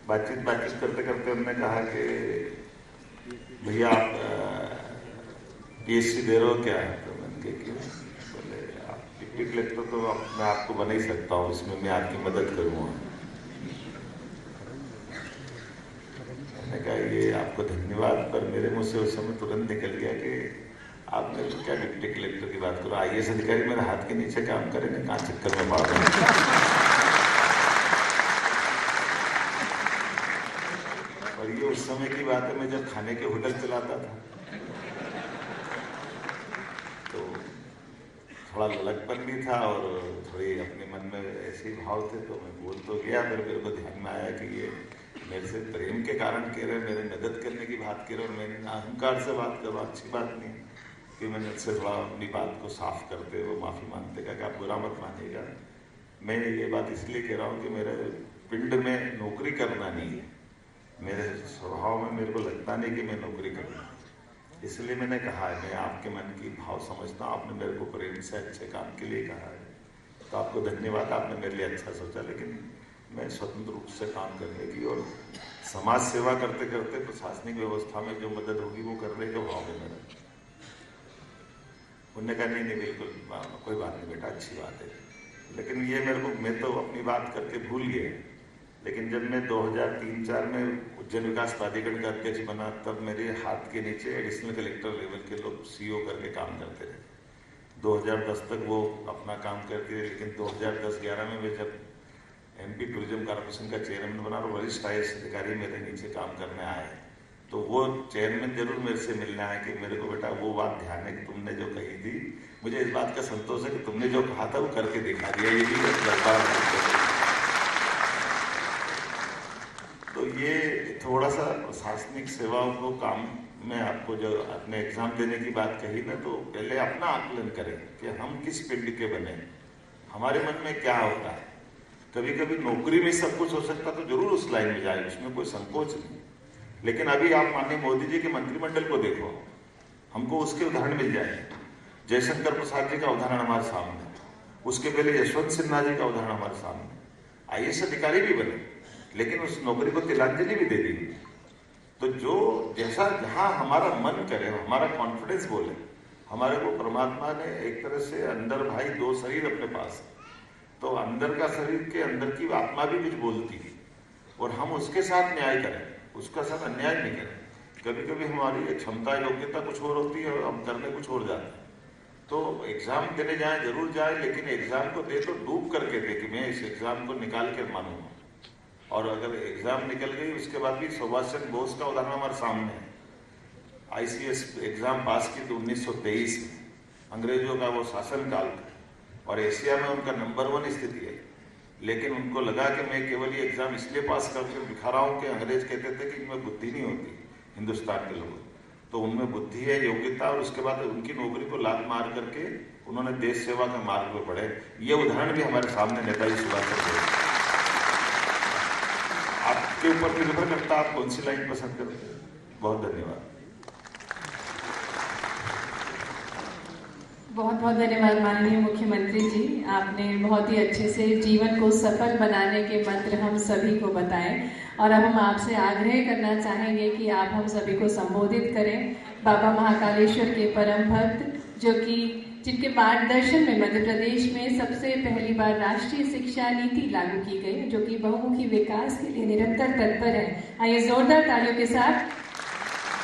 बातचीत करते करते उन्होंने कहा कि भैया आप PSC दे रहे हो क्या? तो मैंने कहा क्यों? बोले आप डिप्टी कलेक्टर तो मैं आपको बना ही सकता हूँ, इसमें मैं आपकी मदद करूँगा। मैंने कहा ये आपको धन्यवाद, पर मेरे मुँह से उस समय तुरंत निकल गया कि आप मेरे को क्या डिप्टी कलेक्टर की बात करो, IAS अधिकारी मेरे हाथ के नीचे काम करेंगे, कहाँ चक्कर में पड़ रहे हैं। और ये उस समय की बात है, मैं जब खाने के होटल चलाता था तो थोड़ा ललकपन भी था और थोड़ी अपने मन में ऐसे भाव थे, तो मैं बोल तो गया, फिर मेरे को ध्यान में आया कि ये मेरे से प्रेम के कारण कह रहे, मेरे मदद करने की बात कह रहे और मैंने अहंकार से बात करो, अच्छी बात नहीं कि मैंने उससे थोड़ा अपनी बात को साफ करते हुए माफ़ी मांगते कहा कि आप बुरा मत मानिएगा। मैं ये बात इसलिए कह रहा हूँ कि मेरे पिंड में नौकरी करना नहीं है, मेरे स्वभाव में मेरे को लगता नहीं कि मैं नौकरी करूँ, इसलिए मैंने कहा है मैं आपके मन की भाव समझता हूँ। आपने मेरे को प्रेम से अच्छे काम के लिए कहा है, तो आपको धन्यवाद, आपने मेरे लिए अच्छा सोचा। लेकिन मैं स्वतंत्र रूप से काम करने की और समाज सेवा करते करते प्रशासनिक व्यवस्था में जो मदद होगी वो करने के भाव में मेरा। उन्होंने कहा नहीं बिल्कुल कोई बात नहीं बेटा, अच्छी बात है। लेकिन ये मेरे को, मैं तो अपनी बात करके भूल गए। लेकिन जब मैं 2003-04 में उज्जैन विकास प्राधिकरण का अध्यक्ष बना, तब मेरे हाथ के नीचे एडिशनल कलेक्टर लेवल के लोग CO करके काम करते थे। 2010 तक वो अपना काम करते थे, लेकिन 2010-11 में मैं जब MP टूरिज्म कॉर्पोरेशन का चेयरमैन बना और वरिष्ठ IAS अधिकारी मेरे नीचे काम करने आए, तो वो चेयरमैन जरूर मेरे से मिलने आए कि मेरे को बेटा वो बात ध्यान है कि तुमने जो कही थी, मुझे इस बात का संतोष है कि तुमने जो कहा था वो करके दिखा दिया। ये भी तो ये थोड़ा सा प्रशासनिक सेवाओं को काम में आपको जो अपने एग्जाम देने की बात कही ना, तो पहले अपना आकलन करें कि हम किस पिंड के बने, हमारे मन में क्या होता है। कभी कभी नौकरी में सब कुछ हो सकता तो जरूर उस लाइन में जाए, उसमें कोई संकोच नहीं। लेकिन अभी आप माननीय मोदी जी के मंत्रिमंडल को देखो, हमको उसके उदाहरण मिल जाएंगे। जयशंकर प्रसाद जी का उदाहरण हमारे सामने, उसके पहले यशवंत सिन्हा जी का उदाहरण हमारे सामने। IAS अधिकारी भी बने, लेकिन उस नौकरी को तिलांजलि भी दे दी। तो जो जैसा जहां हमारा मन करे, हमारा कॉन्फिडेंस बोले, हमारे को परमात्मा ने एक तरह से अंदर भाई 2 शरीर अपने पास, तो अंदर का शरीर के अंदर की आत्मा भी कुछ बोलती है और हम उसके साथ न्याय करें, उसका साथ अन्याय नहीं करें। कभी कभी हमारी क्षमता योग्यता कुछ और होती है और हम करने कुछ और जाते हैं। तो एग्जाम देने जाए जरूर जाए, लेकिन एग्जाम को दे तो डूब करके दे कि मैं इस एग्जाम को निकाल के मानूंगा। और अगर एग्जाम निकल गई उसके बाद भी सुभाष चंद्र बोस का उदाहरण हमारे सामने है। ICS एग्जाम पास की तो 1923 में, अंग्रेजों का वो शासन काल था और एशिया में उनका नंबर 1 स्थिति है, लेकिन उनको लगा कि मैं केवल ये एग्जाम इसलिए पास करके दिखा रहा हूँ कि अंग्रेज कहते थे कि इनमें बुद्धि नहीं होती हिंदुस्तान के लोगों, तो उनमें बुद्धि है, योग्यता, और उसके बाद उनकी नौकरी को लात मार करके उन्होंने देश सेवा के मार्ग पर बढ़े। ये उदाहरण भी हमारे सामने नेताजी सुभाष चंद्र बोस। आपके ऊपर निर्भर करता आप कौन सी लाइन पसंद करते हैं। बहुत धन्यवाद। बहुत बहुत धन्यवाद माननीय मुख्यमंत्री जी, आपने बहुत ही अच्छे से जीवन को सफल बनाने के मंत्र हम सभी को बताएं। और अब हम आपसे आग्रह करना चाहेंगे कि आप हम सभी को संबोधित करें। बाबा महाकालेश्वर के परम भक्त जिनके मार्गदर्शन में मध्य प्रदेश में सबसे पहली बार राष्ट्रीय शिक्षा नीति लागू की गई, जो कि बहुमुखी विकास के लिए निरंतर तत्पर है। आइए जोरदार तालियों के साथ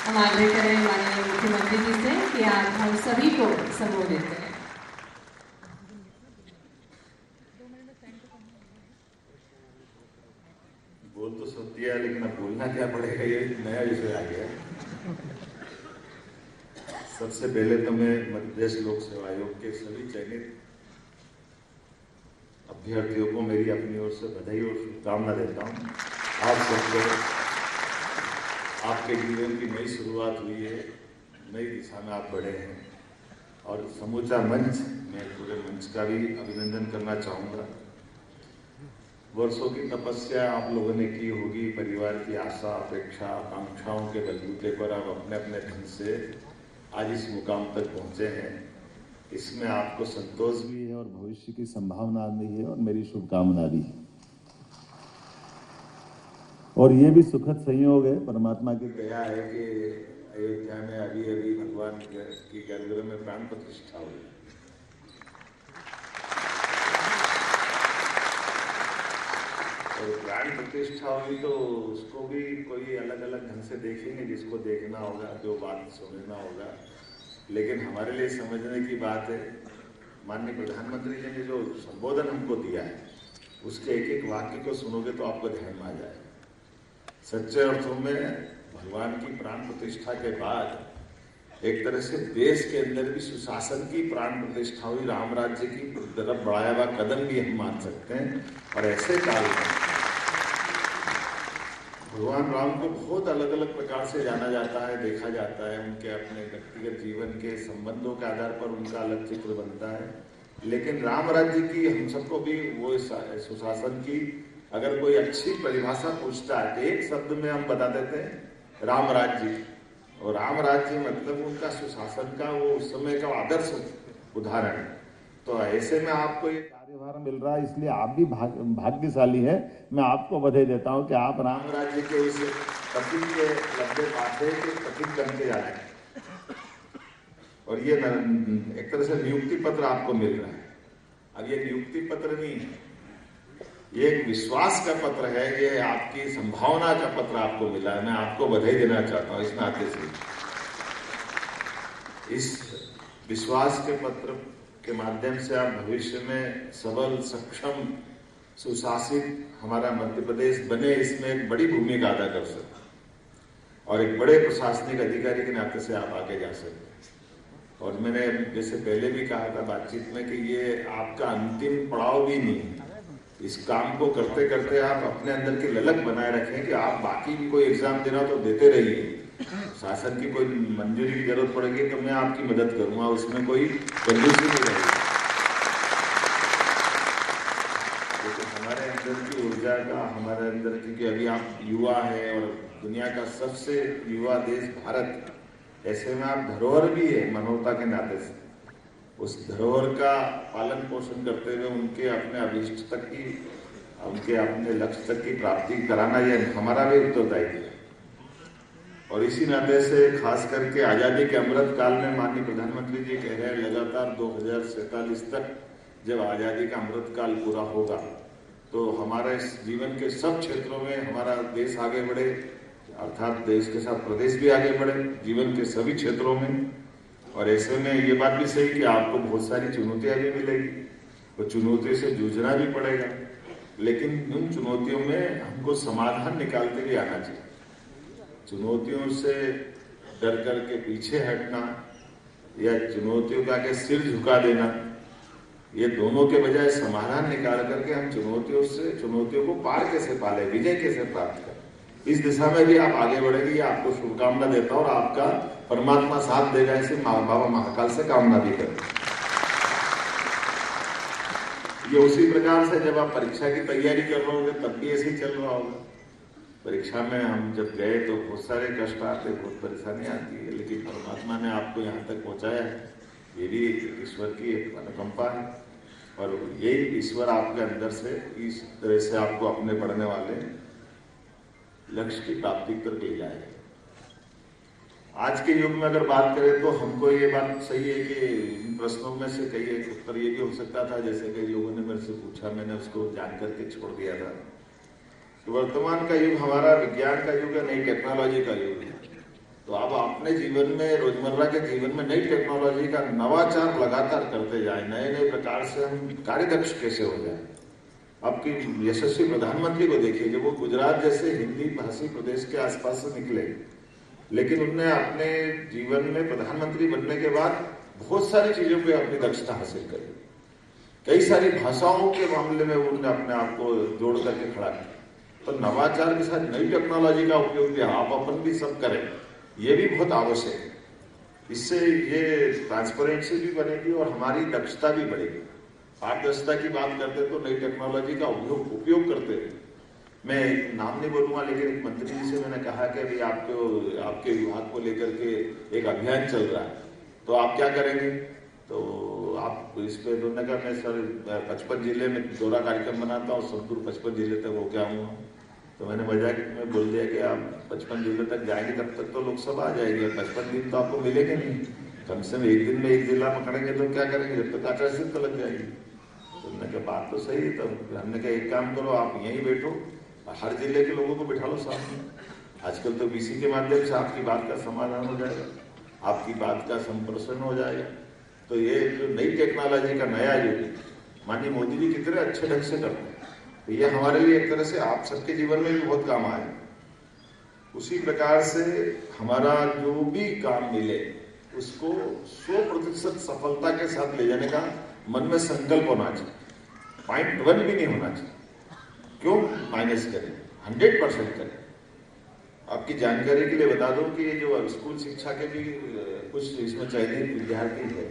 हम आग्रह करें माननीय मुख्यमंत्री जी से कि आप हम सभी को संबोधित करें। बोल तो सब दिया, लेकिन अब बोलना क्या पड़ेगा, ये नया विषय आ गया। सबसे पहले तो मैं मध्य प्रदेश लोक सेवा आयोग के सभी चयनित अभ्यर्थियों को मेरी अपनी ओर से बधाई और शुभकामना देता हूँ। आप सबको आपके जीवन की नई शुरुआत हुई है, नई दिशा में आप बढ़े हैं, और समूचा मंच, मैं पूरे मंच का भी अभिनंदन करना चाहूँगा। वर्षों की तपस्या आप लोगों ने की होगी, परिवार की आशा, अपेक्षा, आकांक्षाओं के बलबूते पर आप अपने अपने ढंग से आज इस मुकाम तक पहुंचे हैं। इसमें आपको संतोष भी है और भविष्य की संभावना भी है और मेरी शुभकामना भी है। और ये भी सुखद संयोग है, परमात्मा की दया है कि अयोध्या में अभी अभी भगवान की गर्भगृह में प्राण प्रतिष्ठा हुई। और प्राण प्रतिष्ठा हुई तो उसको भी कोई अलग अलग ढंग से देखेंगे, जिसको देखना होगा, जो बात सुनना होगा। लेकिन हमारे लिए समझने की बात है, माननीय प्रधानमंत्री जी ने जो संबोधन हमको दिया है, उसके एक एक वाक्य को सुनोगे तो आपको ध्यान में आ जाएगा। सच्चे अर्थों में भगवान की प्राण प्रतिष्ठा के बाद एक तरह से देश के अंदर भी सुशासन की प्राण प्रतिष्ठा हुई, राम राज्य की तरफ बढ़ाया हुआ कदम भी हम मान सकते हैं। और ऐसे काल में भगवान राम को बहुत अलग अलग प्रकार से जाना जाता है, देखा जाता है। उनके अपने व्यक्तिगत जीवन के संबंधों के आधार पर उनका अलग चित्र बनता है, लेकिन राम राज्य की हम सबको भी वो सुशासन की अगर कोई अच्छी परिभाषा पूछता है तो एक शब्द में हम बता देते हैं राम राज्य। और राम राज्य मतलब उनका सुशासन का वो उस समय का आदर्श उदाहरण। तो ऐसे में आपको ये कार्यभार मिल रहा है, इसलिए आप भी भाग्यशाली है। मैं आपको बधाई देता हूं कि आप राम राज्य के उस पति के लंबे पासे के पति बन के जा रहे हैं। और ये एक तरह से नियुक्ति पत्र आपको मिल रहा है। अब ये नियुक्ति पत्र नहीं है, ये एक विश्वास का पत्र है, ये आपकी संभावना का पत्र आपको मिला है। मैं आपको बधाई देना चाहता हूँ इस नाते से। इस विश्वास के पत्र के माध्यम से आप भविष्य में सबल, सक्षम, सुशासित हमारा मध्य प्रदेश बने, इसमें एक बड़ी भूमिका अदा कर सकते और एक बड़े प्रशासनिक अधिकारी के नाते से आप आगे जा सकते। और मैंने जैसे पहले भी कहा था बातचीत में कि ये आपका अंतिम पड़ाव भी नहीं है। इस काम को करते करते आप अपने अंदर की ललक बनाए रखें कि आप बाकी भी कोई एग्जाम देना तो देते रहिए। शासन की कोई मंजूरी की जरूरत पड़ेगी तो मैं आपकी मदद करूंगा, उसमें कोई कंजूसी नहीं रहेगी। लेकिन हमारे अंदर की ऊर्जा का, हमारे अंदर की, अभी आप युवा है और दुनिया का सबसे युवा देश भारत, ऐसे में आप धरोहर भी है मानवता के नाते से। उस धरोहर का पालन पोषण करते हुए उनके अपने अभिष्ट तक की, उनके अपने लक्ष्य तक की प्राप्ति कराना, यह हमारा भी उत्तरदायित्व है। और इसी नाते से खास करके आज़ादी के अमृत काल में माननीय प्रधानमंत्री जी कह रहे हैं लगातार 2047 तक जब आज़ादी का अमृत काल पूरा होगा तो हमारा इस जीवन के सब क्षेत्रों में हमारा देश आगे बढ़े, अर्थात देश के साथ प्रदेश भी आगे बढ़े, जीवन के सभी क्षेत्रों में। और ऐसे में ये बात भी सही कि आपको बहुत सारी चुनौतियां भी मिलेगी और चुनौतियों से जूझना भी पड़ेगा, लेकिन उन चुनौतियों में हमको समाधान निकालते हुए आना चाहिए। चुनौतियों से डर करके पीछे हटना या चुनौतियों का के सिर झुका देना, ये दोनों के बजाय समाधान निकाल करके हम चुनौतियों को पार कैसे पाले, विजय कैसे प्राप्त करें, इस दिशा में भी आप आगे बढ़ेंगे। आपको शुभकामना देता हूं और आपका परमात्मा साथ देगा, ऐसे बाबा महाकाल से कामना भी करें। ये उसी प्रकार से जब आप परीक्षा की तैयारी कर रहे होंगे तब भी ऐसे ही चल रहा होगा। परीक्षा में हम जब गए तो बहुत सारे कष्ट आते, बहुत परेशानी आती है, लेकिन परमात्मा ने आपको यहाँ तक पहुँचाया है, ये भी ईश्वर की एक अनुकंपा है। और यही ईश्वर आपके अंदर से इस तरह से आपको अपने पढ़ने वाले लक्ष्य की प्राप्ति तक ले जाएगा। आज के युग में अगर बात करें तो हमको ये बात सही है कि इन प्रश्नों में से कई एक उत्तर ये भी हो सकता था, जैसे कई लोगों ने मेरे से पूछा, मैंने उसको जान करके छोड़ दिया था। तो वर्तमान का युग हमारा विज्ञान का युग है, नई टेक्नोलॉजी का युग है। तो अब अपने जीवन में, रोजमर्रा के जीवन में नई टेक्नोलॉजी का नवाचार लगातार करते जाए, नए नए प्रकार से हम कार्यदक्ष कैसे हो जाए। आपकी यशस्वी प्रधानमंत्री को देखिए, जब वो गुजरात जैसे हिंदी भाषी प्रदेश के आसपास से निकले, लेकिन उन्होंने अपने जीवन में प्रधानमंत्री बनने के बाद बहुत सारी चीजों पे अपनी दक्षता हासिल करी। कई सारी भाषाओं के मामले में उन्होंने अपने आप को जोड़ करके खड़ा किया। तो नवाचार के साथ नई टेक्नोलॉजी का उपयोग भी आप अपन भी सब करें, ये भी बहुत आवश्यक है। इससे ये ट्रांसपेरेंसी भी बनेगी और हमारी दक्षता भी बढ़ेगी। पारदर्शिता की बात करते तो नई टेक्नोलॉजी का उपयोग करते हैं। मैं नाम नहीं बोलूंगा, लेकिन एक मंत्री जी से मैंने कहा कि अभी आपके विभाग को लेकर के एक अभियान चल रहा है, तो आप क्या करेंगे। तो आप इस पे दोनों का, मैं सर 55 जिले में दौरा कार्यक्रम बनाता हूँ, संतूर 55 जिले तक होके आऊँगा। तो मैंने मजाक में बोल दिया कि आप 55 जिले तक जाएंगे तब तक तो लोकसभा आ जाएगी, 55 दिन तो आपको मिलेंगे नहीं। कम से कम एक दिन में एक जिला पकड़ेंगे तो क्या करेंगे, जब तक आचार संहिता लग जाएगी। तो उन्होंने कहा बात तो सही है। तो हमने कहा एक काम करो, आप यहीं बैठो, हर जिले के लोगों को बिठा लो साथ में। आजकल तो बीसी के माध्यम से आपकी बात का समाधान हो जाएगा, आपकी बात का संप्रेषण हो जाएगा। तो ये जो नई टेक्नोलॉजी का नया युग है, माननीय मोदी जी कितने अच्छे ढंग से करते हैं, तो ये हमारे लिए एक तरह से आप सबके जीवन में भी बहुत काम आए। उसी प्रकार से हमारा जो भी काम मिले उसको 100% सफलता के साथ ले जाने का मन में संकल्प होना चाहिए। 0.1 भी नहीं होना चाहिए। क्यों माइनस करें, 100% करें। आपकी जानकारी के लिए बता दूं कि ये जो स्कूल शिक्षा के भी कुछ इसमें चयनित विद्यार्थी है,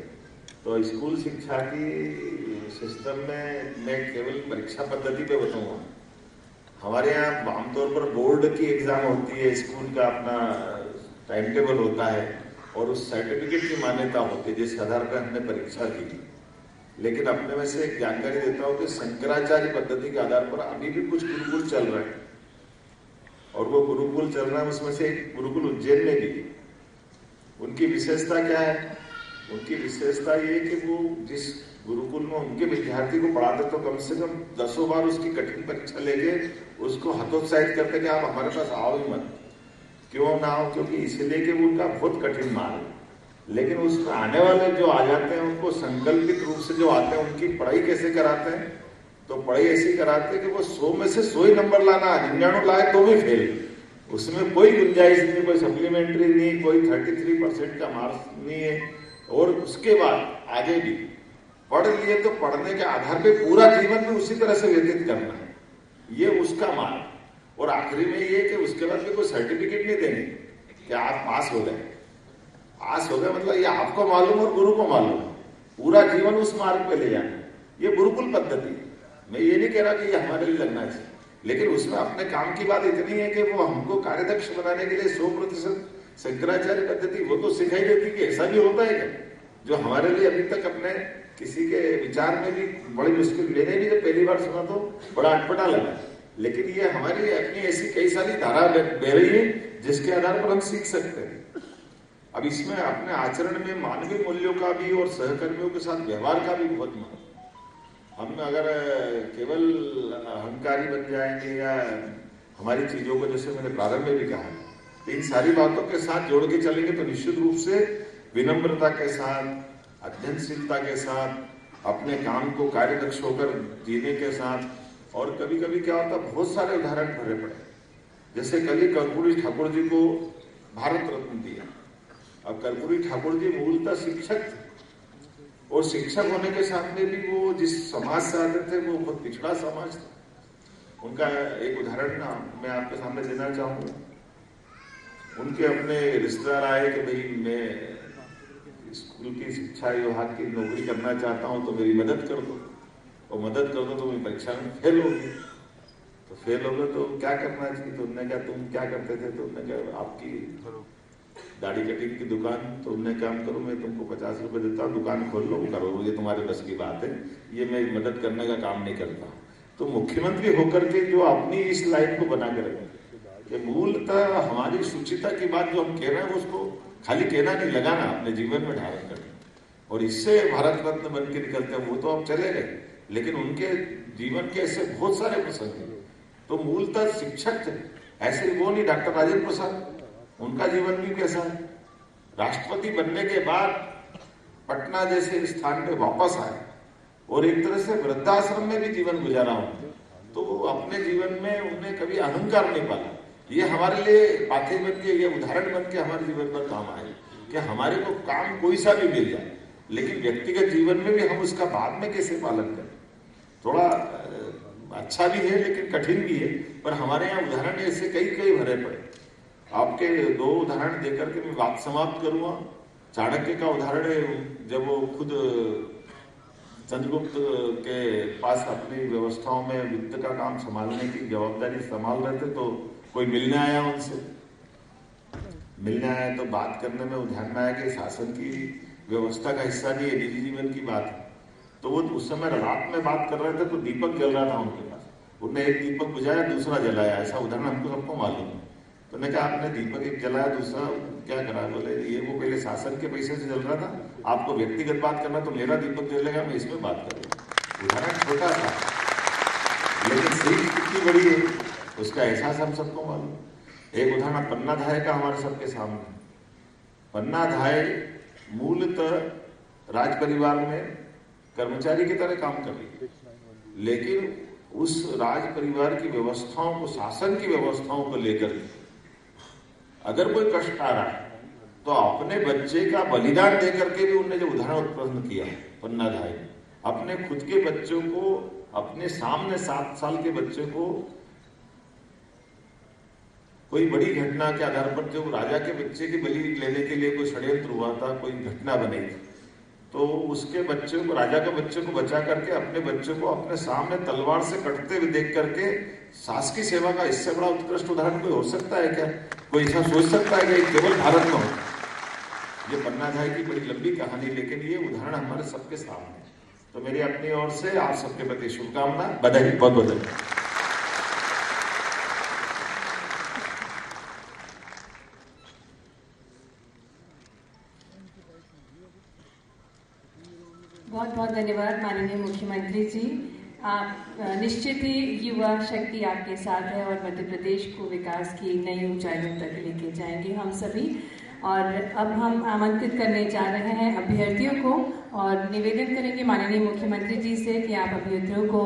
तो स्कूल शिक्षा की सिस्टम में मैं केवल परीक्षा पद्धति पे बताऊंगा। हमारे यहाँ आमतौर पर बोर्ड की एग्जाम होती है, स्कूल का अपना टाइम टेबल होता है और उस सर्टिफिकेट की मान्यता होती है जिस आधार पर हमने परीक्षा दी। लेकिन अपने में से एक जानकारी देता हूँ कि शंकराचार्य पद्धति के आधार पर अभी भी कुछ गुरुकुल चल रहे हैं, और वो गुरुकुल चल रहा है, उसमें से एक गुरुकुल उज्जैन में भी। उनकी विशेषता क्या है? उनकी विशेषता ये कि वो जिस गुरुकुल में उनके विद्यार्थी को पढ़ाते तो कम से कम 10 बार उसकी कठिन परीक्षा लेके उसको हतोत्साहित करते कि आप हमारे पास आओ ही मत। क्यों ना हो? क्योंकि इसलिए कि उनका बहुत कठिन मार्ग है। लेकिन उसमें आने वाले जो आ जाते हैं उनको संकल्पित रूप से जो आते हैं उनकी पढ़ाई कैसे कराते हैं? तो पढ़ाई ऐसी कराते हैं कि वो 100 में से 100 ही नंबर लाना, 99 लाए तो भी फेल। उसमें कोई गुंजाइश नहीं, कोई सप्लीमेंट्री नहीं, कोई 33% का मार्क्स नहीं है। और उसके बाद आगे भी पढ़ लिए तो पढ़ने के आधार पे पूरा जीवन भी उसी तरह से व्यतीत करना है, ये उसका मार्ग। और आखिरी में ये कि उसके बाद भी कोई सर्टिफिकेट नहीं देंगे कि आप पास हो गए। पास हो गए मतलब ये आपको मालूम और गुरु को मालूम, पूरा जीवन उस मार्ग पे ले जाना। ये गुरुकुल पद्धति। मैं ये नहीं कह रहा कि ये हमारे लिए लगना चाहिए, लेकिन उसमें अपने काम की बात इतनी है कि वो हमको कार्यदक्ष बनाने के लिए 100% शंकराचार्य पद्धति वो तो सिखाई देती कि ऐसा भी होता है क्या, जो हमारे लिए अभी तक अपने किसी के विचार में भी बड़ी मुश्किल। मैंने भी जब पहली बार सुना तो बड़ा अटपटा लगा, लेकिन ये हमारी अपनी ऐसी कई सारी धारा बह रही है जिसके आधार पर हम सीख सकते हैं। अब इसमें अपने आचरण में मानवीय मूल्यों का भी और सहकर्मियों के साथ व्यवहार का भी बहुत महत्व। हम अगर केवल अहंकारी बन जाएंगे या हमारी चीजों को, जैसे मैंने प्रारंभ में भी कहा, इन सारी बातों के साथ जोड़ के चलेंगे तो निश्चित रूप से विनम्रता के साथ, अध्ययनशीलता के साथ, अपने काम को कार्यदक्ष होकर जीने के साथ। और कभी कभी क्या होता, बहुत सारे उदाहरण भरे पड़े। जैसे कल ही कर्पूरी ठाकुर जी को भारत रत्न दिया। अब कर्पूरी ठाकुर जी मूलतः शिक्षक थे, और शिक्षक होने के साथ में भी वो जिस समाज से आते थे वो बहुत पिछड़ा समाज था। उनका एक उदाहरण ना मैं आपके सामने देना चाहूँगा। उनके अपने रिश्तेदार आए कि भाई मैं स्कूल की शिक्षा विभाग की नौकरी करना चाहता हूँ, तो मेरी मदद कर दो। और मदद कर दो तो मैं परीक्षा में फेल हो गई। तो फेल हो गए तो क्या करना चाहिए? तो उन्होंने कहा तुम क्या करते थे? तो उन्होंने कहा आपकी दाढ़ी कटिंग की दुकान। तो उन्होंने काम करो, मैं तुमको 50 रुपए देता हूँ, दुकान खोल लो, करो, ये तुम्हारे बस की बात है, ये मैं मदद करने का काम नहीं करता। तो मुख्यमंत्री होकर के जो अपनी इस लाइन को बना कर कि मूलतः हमारी सुचिता की बात जो हम कह रहे हैं उसको खाली कहना नहीं, लगाना, अपने जीवन में धारण करना। और इससे भारत रत्न बन के निकलते हैं। वो तो अब चले गए, लेकिन उनके जीवन के ऐसे बहुत सारे प्रसंग हैं। तो मूलतः शिक्षक थे, ऐसे वो नहीं। डॉक्टर राजेंद्र प्रसाद, उनका जीवन भी कैसा है? राष्ट्रपति बनने के बाद पटना जैसे स्थान पे वापस आए और एक तरह से वृद्धाश्रम में भी जीवन गुजारा उन्होंने। तो अपने जीवन में उन्हें कभी अहंकार नहीं पाला। ये हमारे लिए पाथे बन के, ये उदाहरण बन के हमारे जीवन पर काम आए कि हमारे को काम कोई सा भी मिल जाए, लेकिन व्यक्तिगत जीवन में भी हम उसका बाद में कैसे पालन करें। थोड़ा अच्छा भी है लेकिन कठिन भी है। पर हमारे यहाँ उदाहरण ऐसे कई भरे पड़े। आपके 2 उदाहरण देकर के मैं बात समाप्त करूंगा। चाणक्य का उदाहरण है, जब वो खुद चंद्रगुप्त के पास अपनी व्यवस्थाओं में वित्त का काम संभालने की जवाबदारी संभाल रहे थे, तो कोई मिलने आया उनसे। मिलने आया तो बात करने में उदाहरण आया कि शासन की व्यवस्था का हिस्सा नहीं है, निजी जीवन की बात है। तो वो उस समय रात में बात कर रहे थे तो दीपक जल रहा था उनके पास। उन्होंने एक दीपक बुझाया, दूसरा जलाया। ऐसा उदाहरण हमको सबको मालूम है। तो उन्होंने कहा आपने दीपक एक जलाया, दूसरा क्या करा? बोले ये वो पहले शासन के पैसे से जल रहा था, आपको व्यक्तिगत बात करना तो मेरा दीपक जलेगा, मैं इसमें बात करूँगा। उदाहरण छोटा था लेकिन सीख कितनी बड़ी है उसका एहसास हम सबको मालूम। एक उदाहरण पन्ना धाय का हमारे सबके सामने। पन्ना धाय मूलतः राज परिवार में कर्मचारी की तरह काम कर रही है, लेकिन उस राज परिवार की व्यवस्थाओं को, शासन की व्यवस्थाओं को लेकर अगर कोई कष्ट आ रहा है तो अपने बच्चे का बलिदान देकर के भी उन्होंने जो उदाहरण उत्पन्न किया है पन्ना धाय ने, अपने खुद के बच्चों को, अपने सामने 7 साल के बच्चे को कोई बड़ी घटना के आधार पर, जो राजा के बच्चे की बलि लेने के लिए कोई षड्यंत्र हुआ था, कोई घटना बनी थी, तो उसके बच्चे को, राजा के बच्चे को बचा करके अपने बच्चे को अपने सामने तलवार से कटते हुए देख करके शासकीय सेवा का इससे बड़ा उत्कृष्ट उदाहरण कोई हो सकता है क्या? कोई ऐसा सोच सकता है कि केवल भारत में हो? ये पन्ना धाय की बड़ी लंबी कहानी, लेकिन ये उदाहरण हमारे सबके सामने है। तो मेरी अपनी ओर से आप सबके प्रति शुभकामना, बधाई, बहुत बहुत धन्यवाद। बहुत बहुत धन्यवाद माननीय मुख्यमंत्री जी। आप निश्चित ही युवा शक्ति आपके साथ है और मध्य प्रदेश को विकास की नई ऊंचाइयों तक लेके जाएंगे हम सभी। और अब हम आमंत्रित करने जा रहे हैं अभ्यर्थियों को और निवेदन करेंगे माननीय मुख्यमंत्री जी से कि आप अभ्यर्थियों को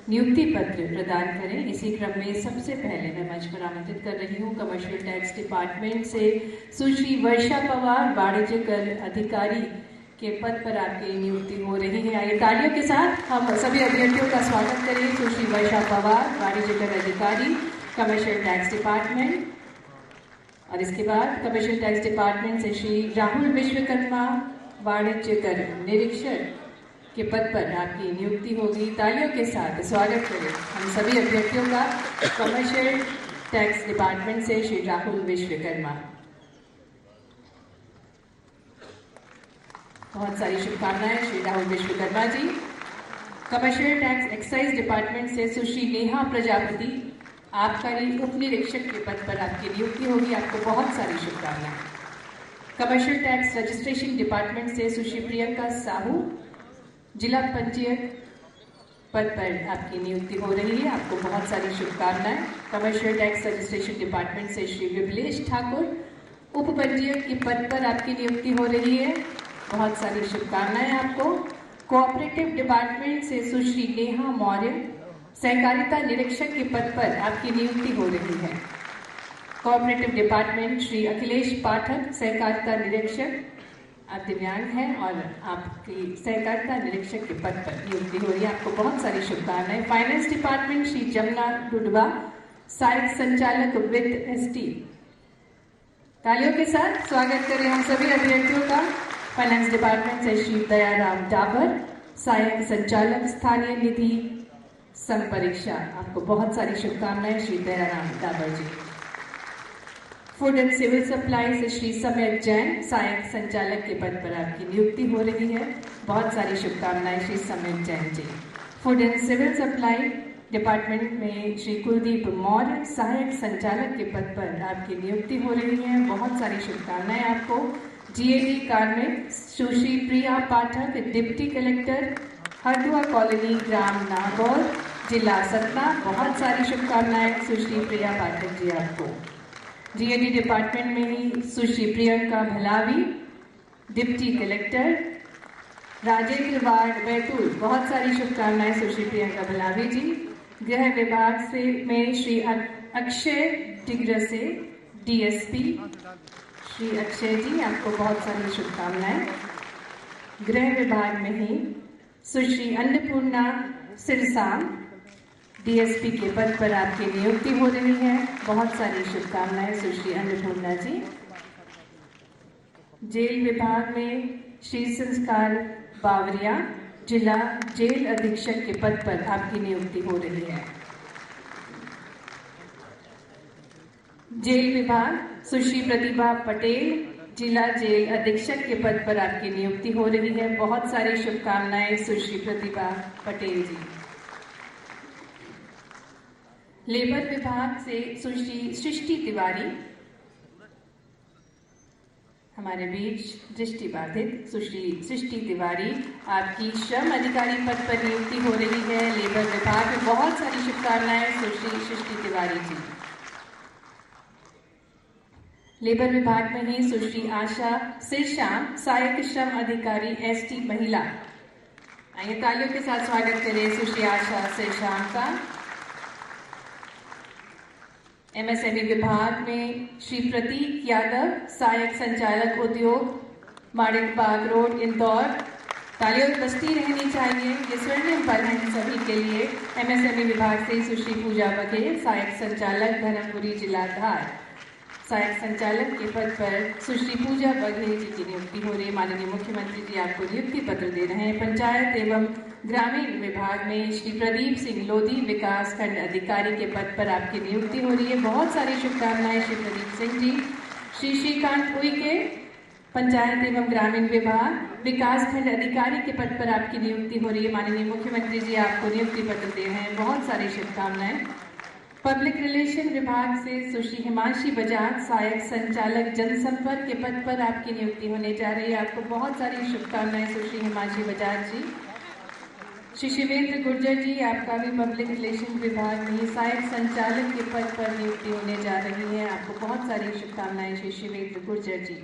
नियुक्ति पत्र प्रदान करें। इसी क्रम में सबसे पहले मैं मंच पर आमंत्रित कर रही हूँ कमर्शियल टैक्स डिपार्टमेंट से सुश्री वर्षा पवार, वाणिज्य कर अधिकारी के पद पर आपकी नियुक्ति हो रही है। आइए तालियों के साथ हम सभी अभ्यर्थियों का स्वागत करें। सुश्री वर्षा पवार, वाणिज्य कर अधिकारी, कमर्शियल टैक्स डिपार्टमेंट। और इसके बाद कमर्शियल टैक्स डिपार्टमेंट से श्री राहुल विश्वकर्मा, वाणिज्य कर निरीक्षक के पद पर आपकी नियुक्ति होगी। तालियों के साथ स्वागत करें हम सभी अभ्यर्थियों का कमर्शियल टैक्स डिपार्टमेंट से श्री राहुल विश्वकर्मा। बहुत सारी शुभकामनाएं Shri Rahul Vishwakarma ji. Commercial tax excise department से सुश्री नेहा प्रजापति, आबकारी उप निरीक्षक के पद पर आपकी नियुक्ति होगी। आपको बहुत सारी शुभकामनाएं। कमर्शियल टैक्स रजिस्ट्रेशन डिपार्टमेंट से सुश्री प्रियंका साहू, जिला पंजीयक पद पर आपकी नियुक्ति हो रही है। आपको बहुत सारी शुभकामनाएं। कमर्शियल टैक्स रजिस्ट्रेशन डिपार्टमेंट से श्री विमलेश ठाकुर, उप पंजीयक के पद पर आपकी नियुक्ति हो रही है। बहुत सारी शुभकामनाएं आपको। कोऑपरेटिव डिपार्टमेंट से सुश्री नेहा मौर्य सहकारिता निरीक्षक के पद पर आपकी नियुक्ति हो रही है। कोऑपरेटिव डिपार्टमेंट श्री अखिलेश पाठक सहकारिता निरीक्षक, आप दिव्यांग हैं और आपकी सहकारिता निरीक्षक के पद पर नियुक्ति हो रही है। आपको बहुत सारी शुभकामनाएं। फाइनेंस डिपार्टमेंट श्री जमुना डुडवा सहायक संचालक वित्त एसटी। तालियों के साथ स्वागत करें हम सभी अभ्यर्थियों का। फाइनेंस डिपार्टमेंट से श्री दयाराम डाबर सहायक संचालक स्थानीय निधि संपरीक्षा। आपको बहुत सारी शुभकामनाएं श्री दयाराम डाबर जी। फूड एंड सिविल सप्लाई से श्री समेत जैन सहायक संचालक के पद पर आपकी नियुक्ति हो रही है। बहुत सारी शुभकामनाएं Shri Samet Jain ji. Food and civil supply department में श्री कुलदीप मौर्य सहायक संचालक के पद पर आपकी नियुक्ति हो रही है। बहुत सारी शुभकामनाएं आपको। जीएडी कार्मिक सुश्री Priya Pathak deputy collector Hardua colony ग्राम नागौर जिला सतना। बहुत सारी शुभकामनाएं सुश्री प्रिया पाठक जी आपको। जीएडी डिपार्टमेंट में ही सुश्री प्रियंका भलावी डिप्टी कलेक्टर राजेंद्र वार्ड बैतूल। बहुत सारी शुभकामनाएं सुश्री प्रियंका भलावी जी। गृह विभाग से में श्री अक्षय डिग्रसे डीएसपी श्री अक्षय जी, आपको बहुत सारी शुभकामनाएं। गृह विभाग में ही सुश्री अन्नपूर्णा सिरसाम डीएसपी के पद पर आपकी नियुक्ति हो रही है। बहुत सारी शुभकामनाएं सुश्री अन्नपूर्णा जी। जेल विभाग में श्री संस्कार बावरिया जिला जेल अधीक्षक के पद पर आपकी नियुक्ति हो रही है। जेल विभाग सुश्री प्रतिभा पटेल जिला जेल अधीक्षक के पद पर आपकी नियुक्ति हो रही है। बहुत सारी शुभकामनाएं सुश्री प्रतिभा पटेल जी। लेबर विभाग से सुश्री सृष्टि तिवारी हमारे बीच दृष्टिबाधित सुश्री सृष्टि तिवारी आपकी श्रम अधिकारी पद पर नियुक्ति हो रही है। लेबर विभाग में बहुत सारी शुभकामनाएं सुश्री सृष्टि तिवारी जी। लेबर विभाग में ही सुश्री आशा सिरशाम सहायक श्रम अधिकारी एसटी महिला। आइए तालियों के साथ स्वागत करें सुश्री आशा सिरशाम का। एमएसएमई विभाग में श्री प्रतीक यादव सहायक संचालक उद्योग माणिक बाग रोड इंदौर। तालियों बजती रहनी चाहिए, ये स्वर्णिम पल है सभी के लिए। एमएसएमई विभाग से सुश्री पूजा बघेल सहायक संचालक धर्मपुरी जिला धार। सहायक संचालक के पद पर सुश्री पूजा बघेल जी की नियुक्ति हो रही है। माननीय मुख्यमंत्री जी आपको नियुक्ति पत्र दे रहे हैं। पंचायत एवं ग्रामीण विभाग में श्री प्रदीप सिंह लोधी विकास खंड अधिकारी के पद पर आपकी नियुक्ति हो रही है। बहुत सारी शुभकामनाएं श्री प्रदीप सिंह जी। श्री श्रीकांत उइके पंचायत एवं ग्रामीण विभाग विकास खंड अधिकारी के पद पर आपकी नियुक्ति हो रही है। माननीय मुख्यमंत्री जी आपको नियुक्ति पत्र दे रहे हैं। बहुत सारी शुभकामनाएं। पब्लिक रिलेशन विभाग से सुश्री हिमांशी बजाज सहायक संचालक जनसंपर्क के पद पर आपकी नियुक्ति होने जा रही है। आपको बहुत सारी शुभकामनाएं सुश्री हिमांशी बजाज जी। श्री शिवेंद्र गुर्जर जी आपका भी पब्लिक रिलेशन विभाग में सहायक संचालक के पद पर नियुक्ति होने जा रही है। आपको बहुत सारी शुभकामनाएं श्री शिवेंद्र गुर्जर जी।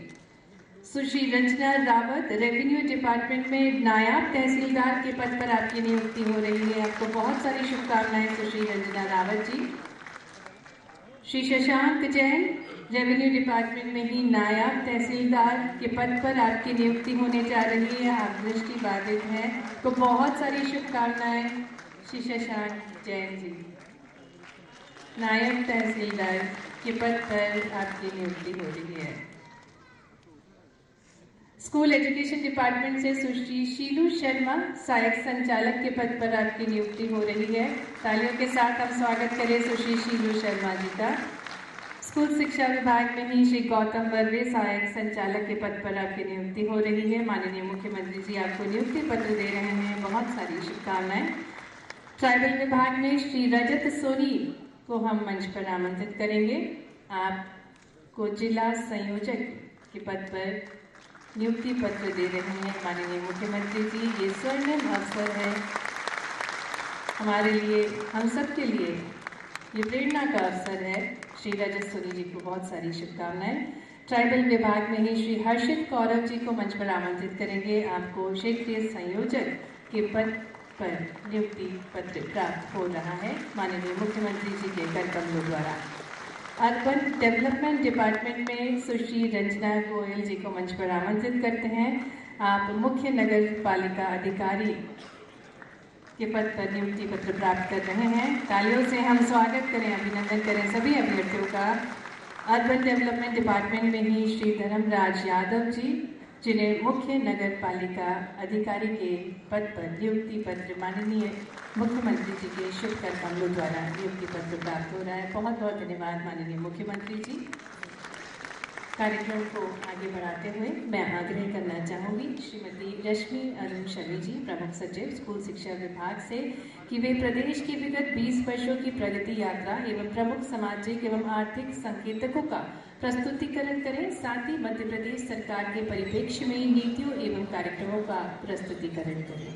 सुश्री रंजना रावत रेवेन्यू डिपार्टमेंट में नायब तहसीलदार के पद पर आपकी नियुक्ति हो रही है। आपको बहुत सारी शुभकामनाएं सुश्री रंजना रावत जी। श्री शशांक जैन रेवेन्यू डिपार्टमेंट में ही नायब तहसीलदार के पद पर आपकी नियुक्ति होने जा रही है। आप दृष्टिबाधित हैं तो बहुत सारी शुभकामनाएं श्री शशांक जैन जी। नायब तहसीलदार के पद पर आपकी नियुक्ति हो रही है। स्कूल एजुकेशन डिपार्टमेंट से सुश्री शीलू शर्मा सहायक संचालक के पद पर आपकी नियुक्ति हो रही है। तालियों के साथ हम स्वागत करें सुश्री शीलू शर्मा जी का। स्कूल शिक्षा विभाग में ही श्री गौतम वर्वे सहायक संचालक के पद पर आपकी नियुक्ति हो रही है। माननीय मुख्यमंत्री जी आपको नियुक्ति पत्र दे रहे हैं। बहुत सारी शुभकामनाएं। ट्राइबल विभाग में श्री रजत सोनी को हम मंच पर आमंत्रित करेंगे। आपको जिला संयोजक के पद पर नियुक्ति पत्र दे रहे हैं माननीय मुख्यमंत्री जी। ये स्वर्णिम अवसर है हमारे लिए, हम सब के लिए ये प्रेरणा का अवसर है। श्री रजत सोनी जी को बहुत सारी शुभकामनाएं। ट्राइबल विभाग में ही श्री हर्षित कौरव जी को मंच पर आमंत्रित करेंगे। आपको क्षेत्रीय संयोजक के पद पर नियुक्ति पत्र प्राप्त हो रहा है माननीय मुख्यमंत्री जी के कर कमलों द्वारा। अर्बन डेवलपमेंट डिपार्टमेंट में सुश्री रंजना गोयल जी को मंच पर आमंत्रित करते हैं। आप मुख्य नगर पालिका अधिकारी के पद पर नियुक्ति पत्र प्राप्त कर रहे हैं। तालियों से हम स्वागत करें, अभिनंदन करें सभी अभ्यर्थियों का। अर्बन डेवलपमेंट डिपार्टमेंट में ही श्री धर्मराज यादव जी, जिन्हें मुख्य नगर पालिका अधिकारी के पद पर नियुक्ति पत्र माननीय मुख्यमंत्री जी के शुभ कर कमलों द्वारा नियुक्ति पत्र प्राप्त हो रहा है। बहुत बहुत धन्यवाद माननीय मुख्यमंत्री जी। कार्यक्रम को आगे बढ़ाते हुए मैं आग्रह करना चाहूँगी श्रीमती रश्मि अरुण शमी जी, प्रमुख सचिव स्कूल शिक्षा विभाग से, कि वे प्रदेश की विगत 20 वर्षों की प्रगति यात्रा एवं प्रमुख सामाजिक एवं आर्थिक संकेतकों का प्रस्तुतिकरण करें। साथ ही मध्य प्रदेश सरकार के परिप्रेक्ष्य में नीतियों एवं कार्यक्रमों का प्रस्तुतिकरण करें।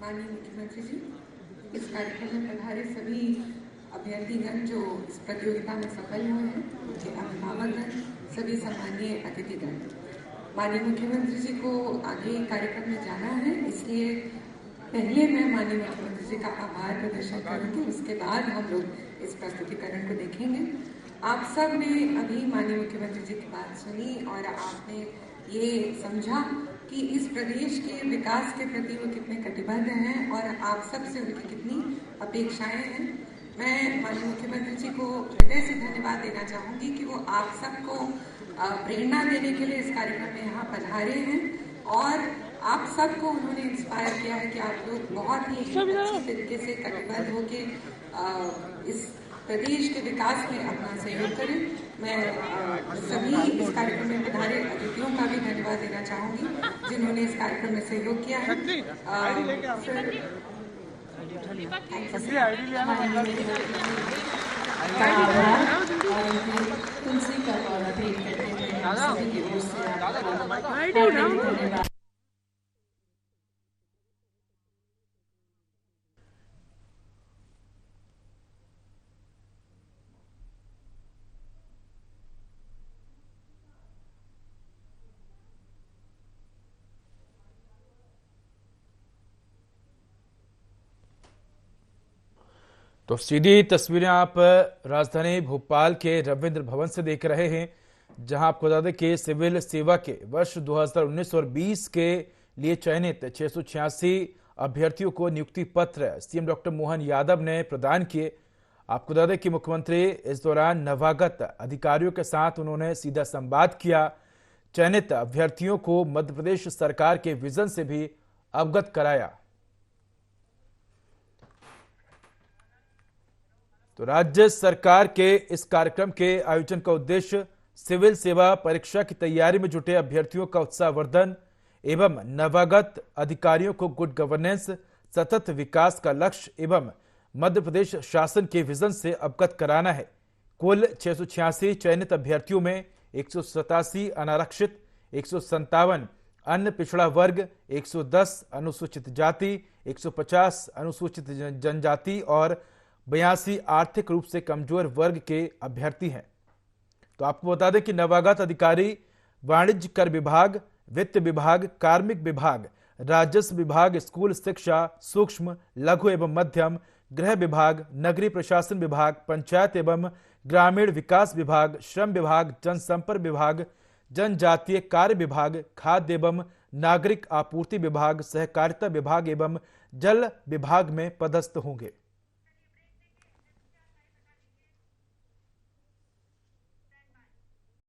माननीय मुख्यमंत्री जी, इस कार्यक्रम में पधारे सभी अभ्यर्थीगण जो इस प्रतियोगिता में सफल हुए हैं, उनके अभिभावकगण, सभी सम्मानीय अतिथिगण, माननीय मुख्यमंत्री जी को आगे कार्यक्रम में जाना है, इसलिए पहले मैं माननीय मुख्यमंत्री जी का आभार प्रदर्शन करूंगी, उसके बाद हम लोग इस प्रस्तुतिकरण को देखेंगे। आप सब ने अभी माननीय मुख्यमंत्री जी की बात सुनी और आपने ये समझा कि इस प्रदेश के विकास के प्रति वो कितने कटिबद्ध हैं और आप सब से उनकी कितनी अपेक्षाएं हैं। मैं माननीय मुख्यमंत्री जी को हृदय से धन्यवाद देना चाहूँगी कि वो आप सबको प्रेरणा देने के लिए इस कार्यक्रम में यहाँ पधारे हैं और आप सबको उन्होंने इंस्पायर किया है कि आप लोग बहुत ही अच्छी तरीके से कटिबद्ध होकर इस प्रदेश के विकास में अपना सहयोग करें। मैं सभी इस कार्यक्रम में पधारे अतिथियों का भी धन्यवाद देना चाहूँगी जिन्होंने इस कार्यक्रम में सहयोग किया है। तुलसी का पौधा भेंट करते हुए सभी की ओर से आपको धन्यवाद। तो सीधी तस्वीरें आप राजधानी भोपाल के रविंद्र भवन से देख रहे हैं, जहां आपको बता दें कि सिविल सेवा के वर्ष 2019 और 20 के लिए चयनित 686 अभ्यर्थियों को नियुक्ति पत्र सीएम डॉक्टर मोहन यादव ने प्रदान किए। आपको बता दें कि मुख्यमंत्री इस दौरान नवागत अधिकारियों के साथ उन्होंने सीधा संवाद किया। चयनित अभ्यर्थियों को मध्य प्रदेश सरकार के विजन से भी अवगत कराया। तो राज्य सरकार के इस कार्यक्रम के आयोजन का उद्देश्य सिविल सेवा परीक्षा की तैयारी में जुटे अभ्यर्थियों का उत्साहवर्धन एवं नवागत अधिकारियों को गुड गवर्नेंस, सतत विकास का लक्ष्य एवं मध्य प्रदेश शासन के विजन से अवगत कराना है। कुल 686 चयनित अभ्यर्थियों में 187 अनारक्षित, 157 अन्य पिछड़ा वर्ग, 110 अनुसूचित जाति, 150 अनुसूचित जनजाति और 82 आर्थिक रूप से कमजोर वर्ग के अभ्यर्थी हैं। तो आपको बता दें कि नवागत अधिकारी वाणिज्य कर विभाग, वित्त विभाग, कार्मिक विभाग, राजस्व विभाग, स्कूल शिक्षा, सूक्ष्म, लघु एवं मध्यम, गृह विभाग, नगरीय प्रशासन विभाग, पंचायत एवं ग्रामीण विकास विभाग, श्रम विभाग, जनसंपर्क विभाग, जनजातीय कार्य विभाग, खाद्य एवं नागरिक आपूर्ति विभाग, सहकारिता विभाग एवं जल विभाग में पदस्थ होंगे।